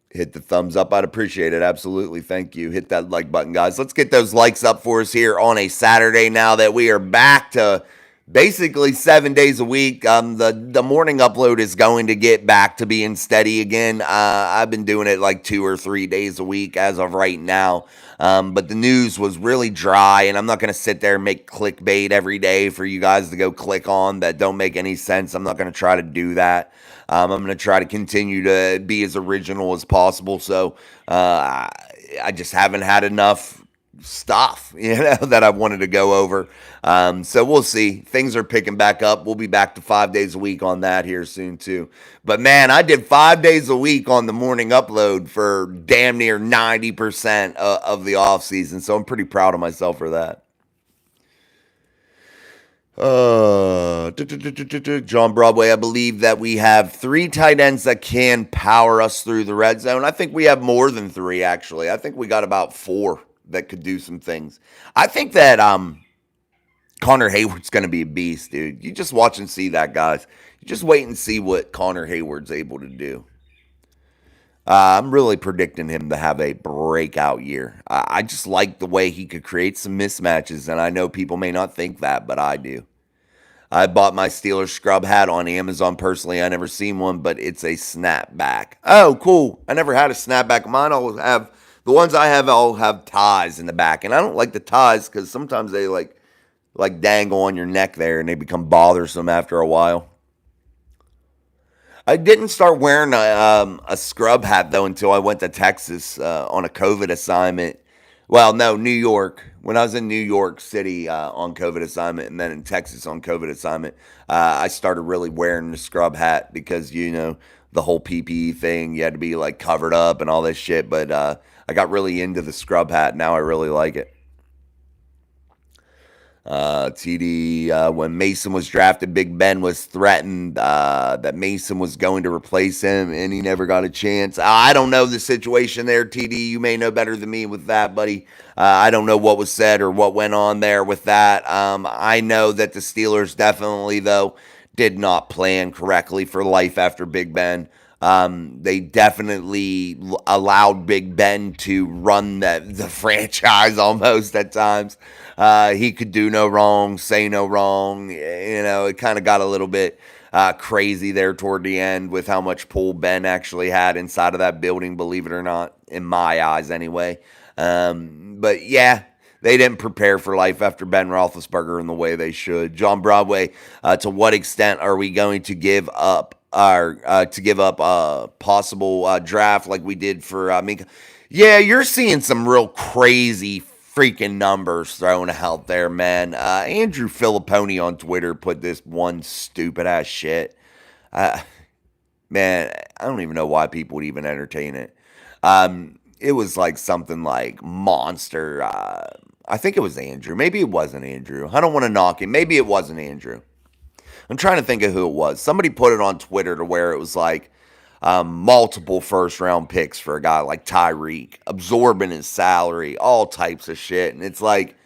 Hit the thumbs up. I'd appreciate it. Absolutely. Thank you. Hit that like button, guys. Let's get those likes up for us here on a Saturday now that we are back to basically 7 days a week. The morning upload is going to get back to being steady again. I've been doing it like 2 or 3 days a week as of right now. But the news was really dry, and I'm not going to sit there and make clickbait every day for you guys to go click on that don't make any sense. I'm not going to try to do that. I'm going to try to continue to be as original as possible. So I just haven't had enough stuff, that I wanted to go over. So we'll see. Things are picking back up. We'll be back to 5 days a week on that here soon too. But man, I did 5 days a week on the morning upload for damn near 90% of the off season. So I'm pretty proud of myself for that. John Broadway, I believe that we have 3 tight ends that can power us through the red zone. I think we have more than 3, actually. I think we got about 4 that could do some things. I think that Connor Hayward's going to be a beast, dude. You just watch and see that, guys. You just wait and see what Connor Hayward's able to do. I'm really predicting him to have a breakout year. I just like the way he could create some mismatches, and I know people may not think that, but I do. I bought my Steelers scrub hat on Amazon personally. I never seen one, but it's a snapback. Oh, cool. I never had a snapback. Mine all have, the ones I have all have ties in the back, and I don't like the ties because sometimes they like dangle on your neck there, and they become bothersome after a while. I didn't start wearing a scrub hat, though, until I went to Texas on a COVID assignment. Well, no, New York. When I was in New York City on COVID assignment, and then in Texas on COVID assignment, I started really wearing the scrub hat because, the whole PPE thing, you had to be like covered up and all this shit. But I got really into the scrub hat. Now I really like it. TD, when Mason was drafted, Big Ben was threatened that Mason was going to replace him, and he never got a chance. I don't know the situation there, TD. You may know better than me with that, buddy. I don't know what was said or what went on there with that. I know that the Steelers definitely, though, did not plan correctly for life after Big Ben. They definitely allowed Big Ben to run the franchise almost at times. He could do no wrong, say no wrong. It kind of got a little bit crazy there toward the end with how much pull Ben actually had inside of that building, believe it or not, in my eyes anyway. But yeah, they didn't prepare for life after Ben Roethlisberger in the way they should. John Broadway, to what extent are we going to give up a possible draft like we did for Minka? Yeah, you're seeing some real crazy freaking numbers thrown out there, man. Andrew Filipponi on Twitter put this one stupid ass shit. Man, I don't even know why people would even entertain it. It was like something like monster. I think it was Andrew. Maybe it wasn't Andrew. I don't want to knock him. Maybe it wasn't Andrew. I'm trying to think of who it was. Somebody put it on Twitter to where it was like multiple first round picks for a guy like Tyreek, absorbing his salary, all types of shit. And it's like,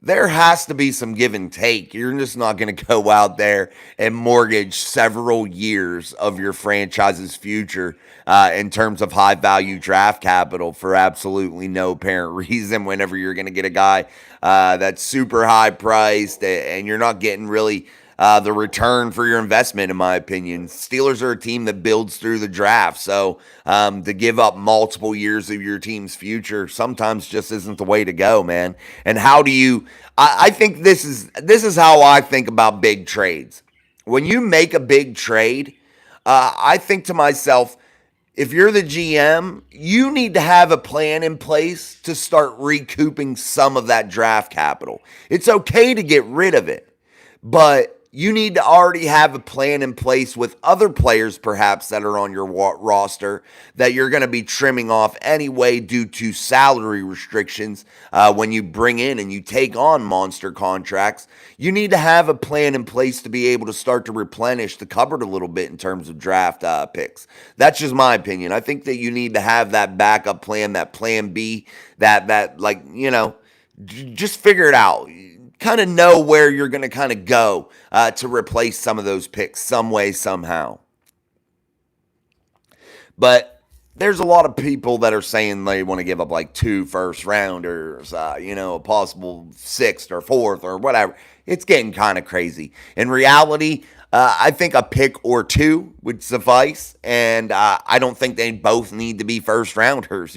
there has to be some give and take. You're just not going to go out there and mortgage several years of your franchise's future in terms of high value draft capital for absolutely no apparent reason whenever you're going to get a guy that's super high priced and you're not getting really the return for your investment, in my opinion. Steelers are a team that builds through the draft. So to give up multiple years of your team's future sometimes just isn't the way to go, man. And how do you I think this is how I think about big trades. When you make a big trade, I think to myself, if you're the GM, you need to have a plan in place to start recouping some of that draft capital. It's okay to get rid of it, but you need to already have a plan in place with other players perhaps that are on your roster that you're going to be trimming off anyway due to salary restrictions when you bring in and you take on monster contracts. You need to have a plan in place to be able to start to replenish the cupboard a little bit in terms of draft picks. That's just my opinion. I think that you need to have that backup plan, that plan B, that like, just figure it out. Kind of know where you're going to kind of go to replace some of those picks some way, somehow. But there's a lot of people that are saying they want to give up like 2 first rounders, a possible 6th or 4th or whatever. It's getting kind of crazy. In reality, I think a pick or 2 would suffice. And I don't think they both need to be first rounders,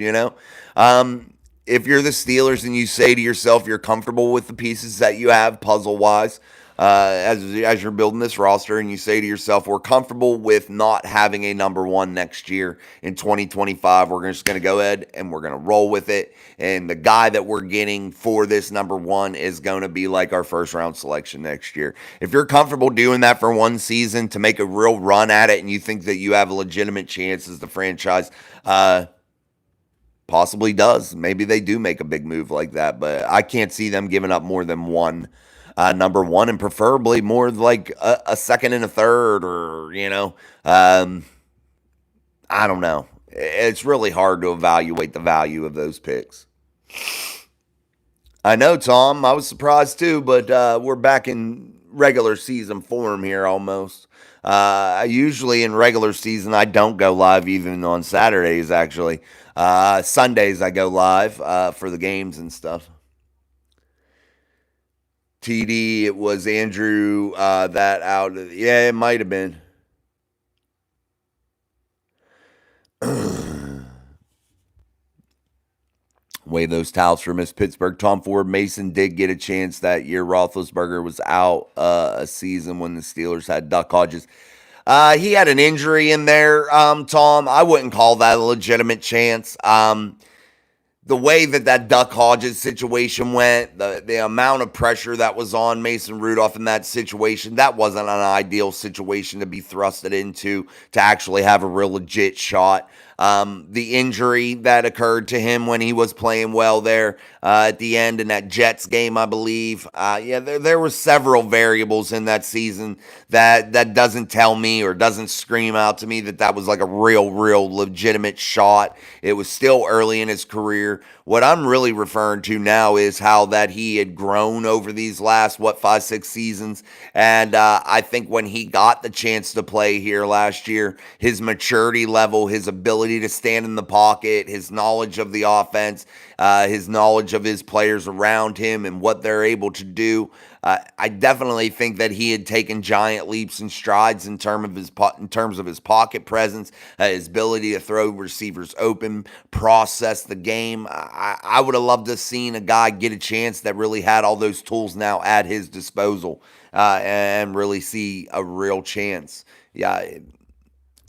If you're the Steelers and you say to yourself you're comfortable with the pieces that you have puzzle-wise as you're building this roster, and you say to yourself, we're comfortable with not having a number 1 next year in 2025, we're just going to go ahead and we're going to roll with it. And the guy that we're getting for this number 1 is going to be like our first-round selection next year. If you're comfortable doing that for 1 season to make a real run at it and you think that you have a legitimate chance as the franchise, possibly does. Maybe they do make a big move like that, but I can't see them giving up more than 1 number 1, and preferably more like a 2nd and a 3rd, or I don't know. It's really hard to evaluate the value of those picks. I know, Tom. I was surprised too, but we're back in regular season form here almost. Usually in regular season, I don't go live even on Saturdays, actually. Sundays I go live for the games and stuff. TD, it was Andrew that out. Yeah, it might have been. Wave those towels for Miss Pittsburgh. Tom Ford Mason did get a chance that year. Roethlisberger was out a season when the Steelers had Duck Hodges. He had an injury in there, Tom. I wouldn't call that a legitimate chance. The way that Duck Hodges situation went, the amount of pressure that was on Mason Rudolph in that situation, that wasn't an ideal situation to be thrusted into to actually have a real legit shot. The injury that occurred to him when he was playing well there at the end in that Jets game, I believe. Yeah, there were several variables in that season that doesn't tell me or doesn't scream out to me that was like a real legitimate shot. It was still early in his career. What I'm really referring to now is how that he had grown over these last 5, 6 seasons, and I think when he got the chance to play here last year, his maturity level, his ability to stand in the pocket, his knowledge of the offense, his knowledge of his players around him and what they're able to do. I definitely think that he had taken giant leaps and strides in terms of his pocket presence, his ability to throw receivers open, process the game. I would have loved to have seen a guy get a chance that really had all those tools now at his disposal, and really see a real chance. Yeah,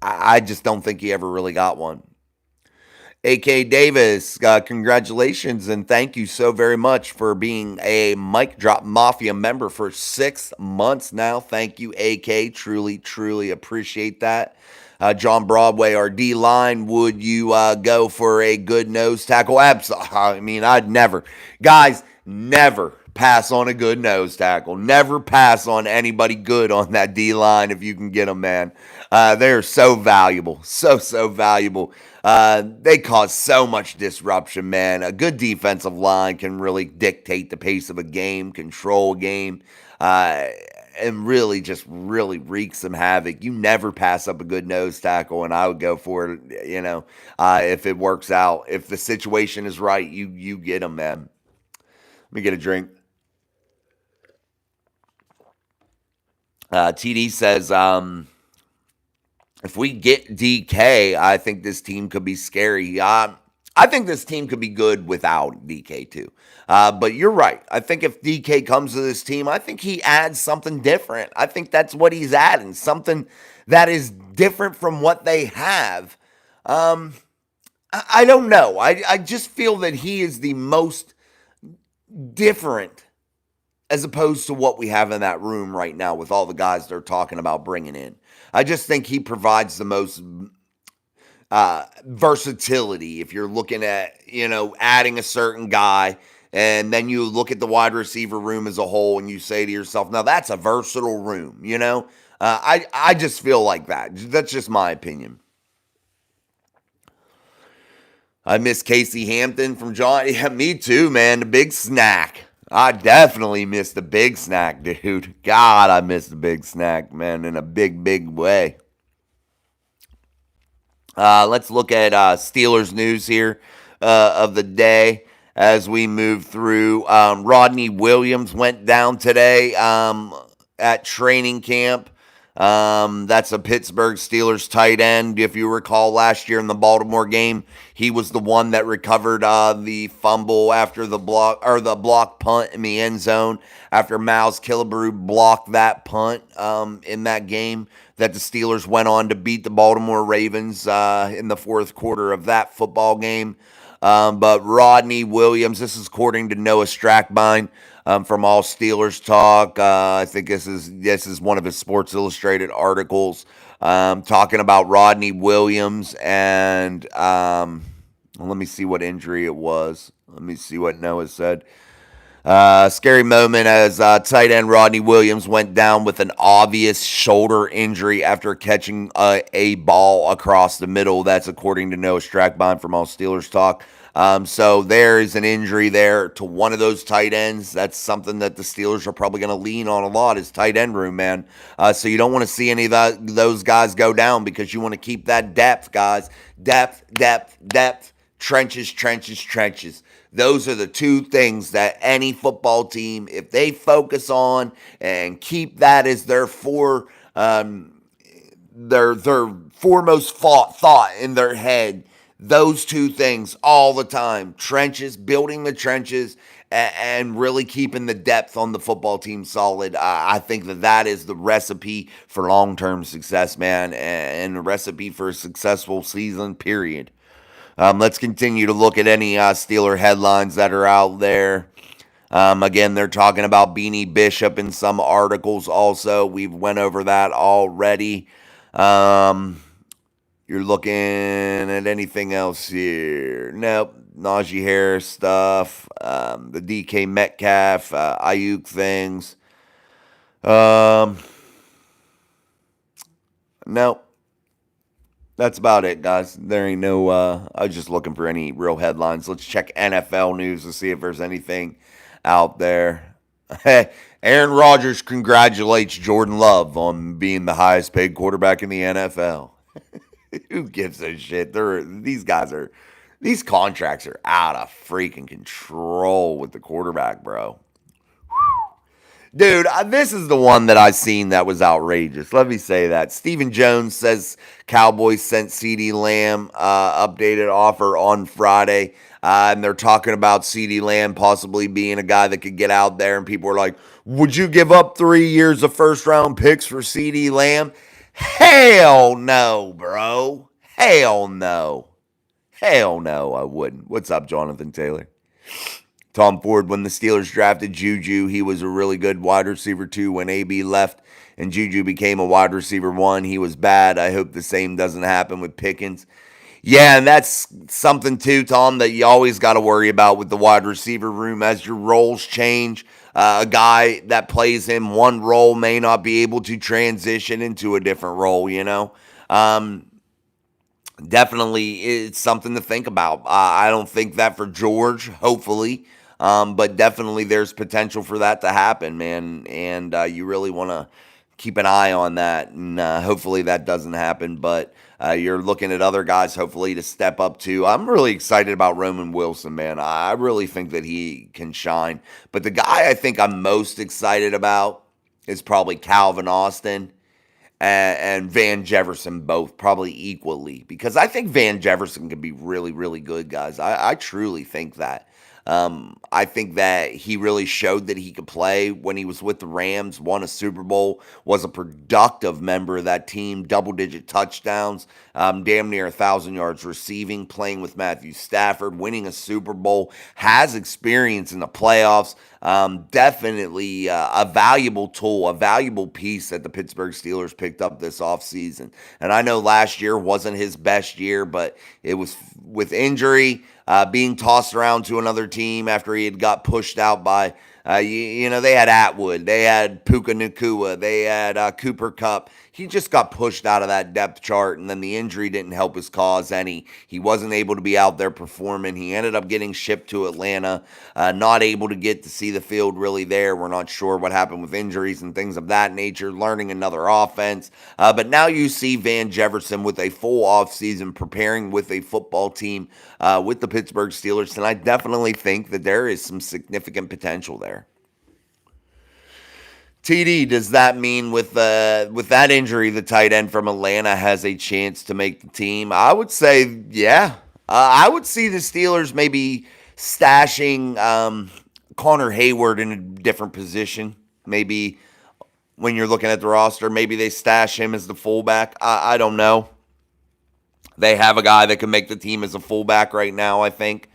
I just don't think he ever really got one. AK Davis, congratulations and thank you so very much for being a Mic Drop Mafia member for 6 months now. Thank you, AK. Truly appreciate that. John Broadway, our D line, would you go for a good nose tackle? Absolutely. I mean, I'd never, guys, never pass on a good nose tackle. Never pass on anybody good on that D line if you can get them, man. They're so valuable, so valuable. They cause so much disruption, man. A good defensive line can really dictate the pace of a game, control a game, and really wreak some havoc. You never pass up a good nose tackle, and I would go for it. If it works out, if the situation is right, you get them, man. Let me get a drink. TD says, if we get DK, I think this team could be scary. I think this team could be good without DK too. But you're right. I think if DK comes to this team, I think he adds something different. I think that's what he's adding, something that is different from what they have. I don't know. I just feel that he is the most different as opposed to what we have in that room right now with all the guys they're talking about bringing in. I just think he provides the most versatility. If you're looking at, adding a certain guy, and then you look at the wide receiver room as a whole and you say to yourself, now that's a versatile room, I just feel like that. That's just my opinion. I miss Casey Hampton from John. Yeah, me too, man. The big snack. I definitely miss the big snack, dude. God, I miss the big snack, man, in a big way. Let's look at Steelers news here of the day as we move through. Rodney Williams went down today at training camp. That's a Pittsburgh Steelers tight end. If you recall last year in the Baltimore game, he was the one that recovered the fumble after the block punt in the end zone after Miles Killebrew blocked that punt in that game that the Steelers went on to beat the Baltimore Ravens in the fourth quarter of that football game. But Rodney Williams, this is according to Noah Strackbine from All Steelers Talk. I think this is one of his Sports Illustrated articles talking about Rodney Williams and let me see what injury it was. Let me see what Noah said. Scary moment as tight end Rodney Williams went down with an obvious shoulder injury after catching a ball across the middle. That's according to Noah Strackbine from All Steelers Talk. So there is an injury there to one of those tight ends. That's something that the Steelers are probably going to lean on a lot is tight end room, man. So you don't want to see any of those guys go down because you want to keep that depth, guys. Depth. Trenches. Those are the two things that any football team, if they focus on and keep that as their foremost thought in their head, those two things all the time, trenches, building the trenches, and really keeping the depth on the football team solid. I think that is the recipe for long-term success, man, and the recipe for a successful season, period. Let's continue to look at any Steeler headlines that are out there. Again, they're talking about Beanie Bishop in some articles also. We've went over that already. You're looking at anything else here? Nope. Najee Harris stuff, the DK Metcalf, Ayuk things. Um, nope. That's about it, guys. There ain't no. I was just looking for any real headlines. Let's check NFL news to see if there's anything out there. Aaron Rodgers congratulates Jordan Love on being the highest paid quarterback in the NFL. Who gives a shit? These contracts are out of freaking control with the quarterback, bro. Dude, this is the one that I seen that was outrageous. Let me say that. Stephen Jones says Cowboys sent CeeDee Lamb updated offer on Friday. And they're talking about CeeDee Lamb possibly being a guy that could get out there. And people are like, would you give up 3 years of first round picks for CeeDee Lamb? Hell no, bro. Hell no. Hell no, I wouldn't. What's up, Jonathan Taylor? Tom Ford, when the Steelers drafted Juju, he was a really good wide receiver too. When AB left and Juju became a wide receiver one, he was bad. I hope the same doesn't happen with Pickens. Yeah, and that's something too, Tom, that you always got to worry about with the wide receiver room as your roles change. A guy that plays in one role may not be able to transition into a different role, you know? Definitely, it's something to think about. I don't think that for George, hopefully. But definitely there's potential for that to happen, man. And you really want to keep an eye on that. And hopefully that doesn't happen. But you're looking at other guys, hopefully, to step up too. I'm really excited about Roman Wilson, man. I really think that he can shine. But the guy I think I'm most excited about is probably Calvin Austin and Van Jefferson, both probably equally, because I think Van Jefferson can be really, really good, guys. I truly think that. I think that he really showed that he could play when he was with the Rams, won a Super Bowl, was a productive member of that team, double-digit touchdowns, damn near 1,000 yards receiving, playing with Matthew Stafford, winning a Super Bowl, has experience in the playoffs. Definitely a valuable tool, a valuable piece that the Pittsburgh Steelers picked up this offseason. And I know last year wasn't his best year, but it was with injury, being tossed around to another team after he had got pushed out by, they had Atwood, they had Puka Nakua, they had Cooper Kupp. He just got pushed out of that depth chart, and then the injury didn't help his cause any. He wasn't able to be out there performing. He ended up getting shipped to Atlanta, not able to get to see the field really there. We're not sure what happened with injuries and things of that nature, learning another offense. But now you see Van Jefferson with a full offseason preparing with a football team with the Pittsburgh Steelers, and I definitely think that there is some significant potential there. TD, does that mean with that injury, the tight end from Atlanta has a chance to make the team? I would say, yeah. I would see the Steelers maybe stashing Connor Hayward in a different position. Maybe when you're looking at the roster, maybe they stash him as the fullback. I don't know. They have a guy that can make the team as a fullback right now, I think.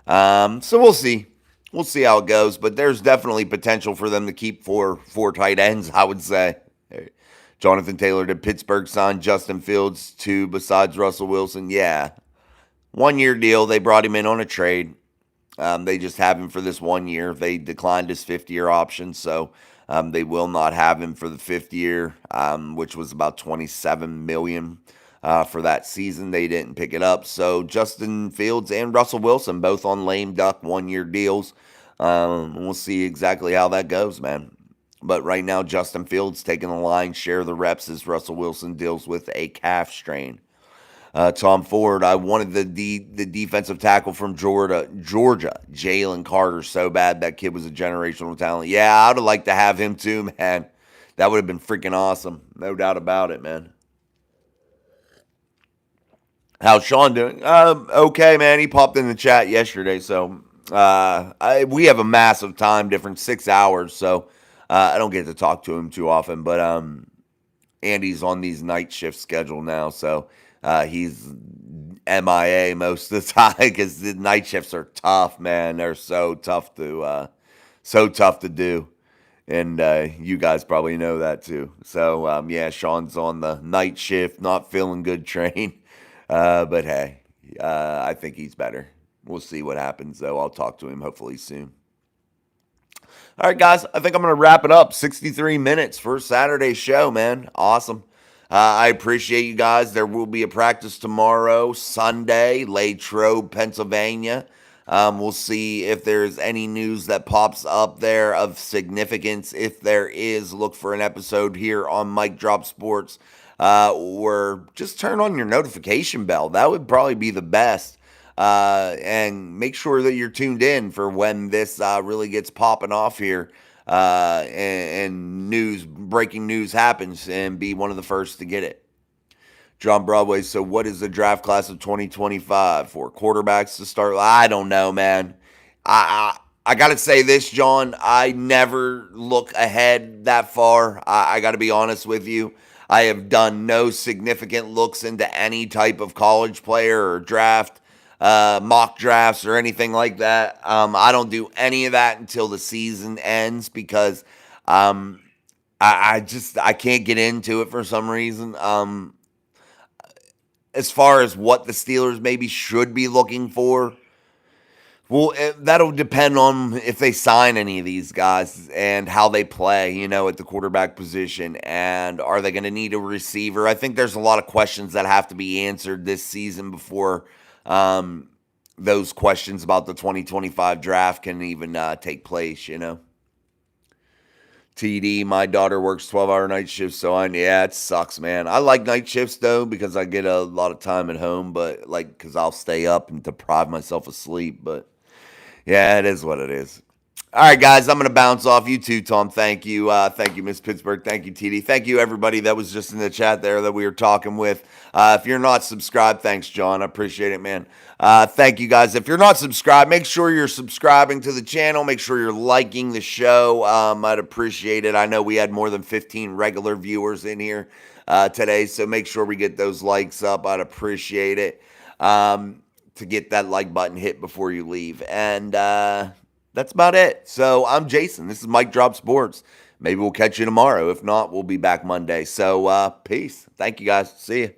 So we'll see. We'll see how it goes, but there's definitely potential for them to keep four tight ends, I would say. Jonathan Taylor, did Pittsburgh sign Justin Fields too besides Russell Wilson? Yeah. 1-year deal. They brought him in on a trade. They just have him for this 1 year. They declined his 5th-year option, so they will not have him for the 5th year, which was about $27 million. For that season. They didn't pick it up. So Justin Fields and Russell Wilson both on lame duck 1-year deals. We'll see exactly how that goes, man. But right now, Justin Fields taking the lion's share of the reps as Russell Wilson deals with a calf strain. Tom Ford, I wanted the defensive tackle from Georgia, Jalen Carter, so bad. That kid was a generational talent. Yeah, I would have liked to have him too, man. That would have been freaking awesome. No doubt about it, man. How's Sean doing? Okay, man. He popped in the chat yesterday, so we have a massive time difference, 6 hours, so I don't get to talk to him too often. But Andy's on these night shift schedule now, so he's MIA most of the time because the night shifts are tough, man. They're so tough to do. And you guys probably know that too. So, yeah, Sean's on the night shift, not feeling good train. But hey, I think he's better. We'll see what happens, though. I'll talk to him hopefully soon. All right, guys, I think I'm going to wrap it up. 63 minutes for Saturday's show, man. Awesome. I appreciate you guys. There will be a practice tomorrow, Sunday, Latrobe, Pennsylvania. We'll see if there's any news that pops up there of significance. If there is, look for an episode here on Mike Drop Sports. Or just turn on your notification bell. That would probably be the best. And make sure that you're tuned in for when this really gets popping off here, and breaking news happens, and be one of the first to get it. John Broadway, so what is the draft class of 2025 for quarterbacks to start? I don't know, man. I got to say this, John. I never look ahead that far. I got to be honest with you. I have done no significant looks into any type of college player or draft, mock drafts or anything like that. I don't do any of that until the season ends because I can't get into it for some reason. As far as what the Steelers maybe should be looking for, well, that'll depend on if they sign any of these guys and how they play, at the quarterback position. And are they going to need a receiver? I think there's a lot of questions that have to be answered this season before those questions about the 2025 draft can even take place, TD, my daughter works 12-hour night shifts, so yeah, it sucks, man. I like night shifts, though, because I get a lot of time at home, but, because I'll stay up and deprive myself of sleep, but yeah, it is what it is. All right, guys, I'm going to bounce off. You too, Tom. Thank you. Thank you, Miss Pittsburgh. Thank you, TD. Thank you, everybody that was just in the chat there that we were talking with. If you're not subscribed, thanks, John. I appreciate it, man. Thank you, guys. If you're not subscribed, make sure you're subscribing to the channel. Make sure you're liking the show. I'd appreciate it. I know we had more than 15 regular viewers in here today, so make sure we get those likes up. I'd appreciate it. To get that like button hit before you leave. And that's about it. So I'm Jason. This is Mike Drop Sports. Maybe we'll catch you tomorrow. If not, we'll be back Monday. So peace. Thank you, guys. See you.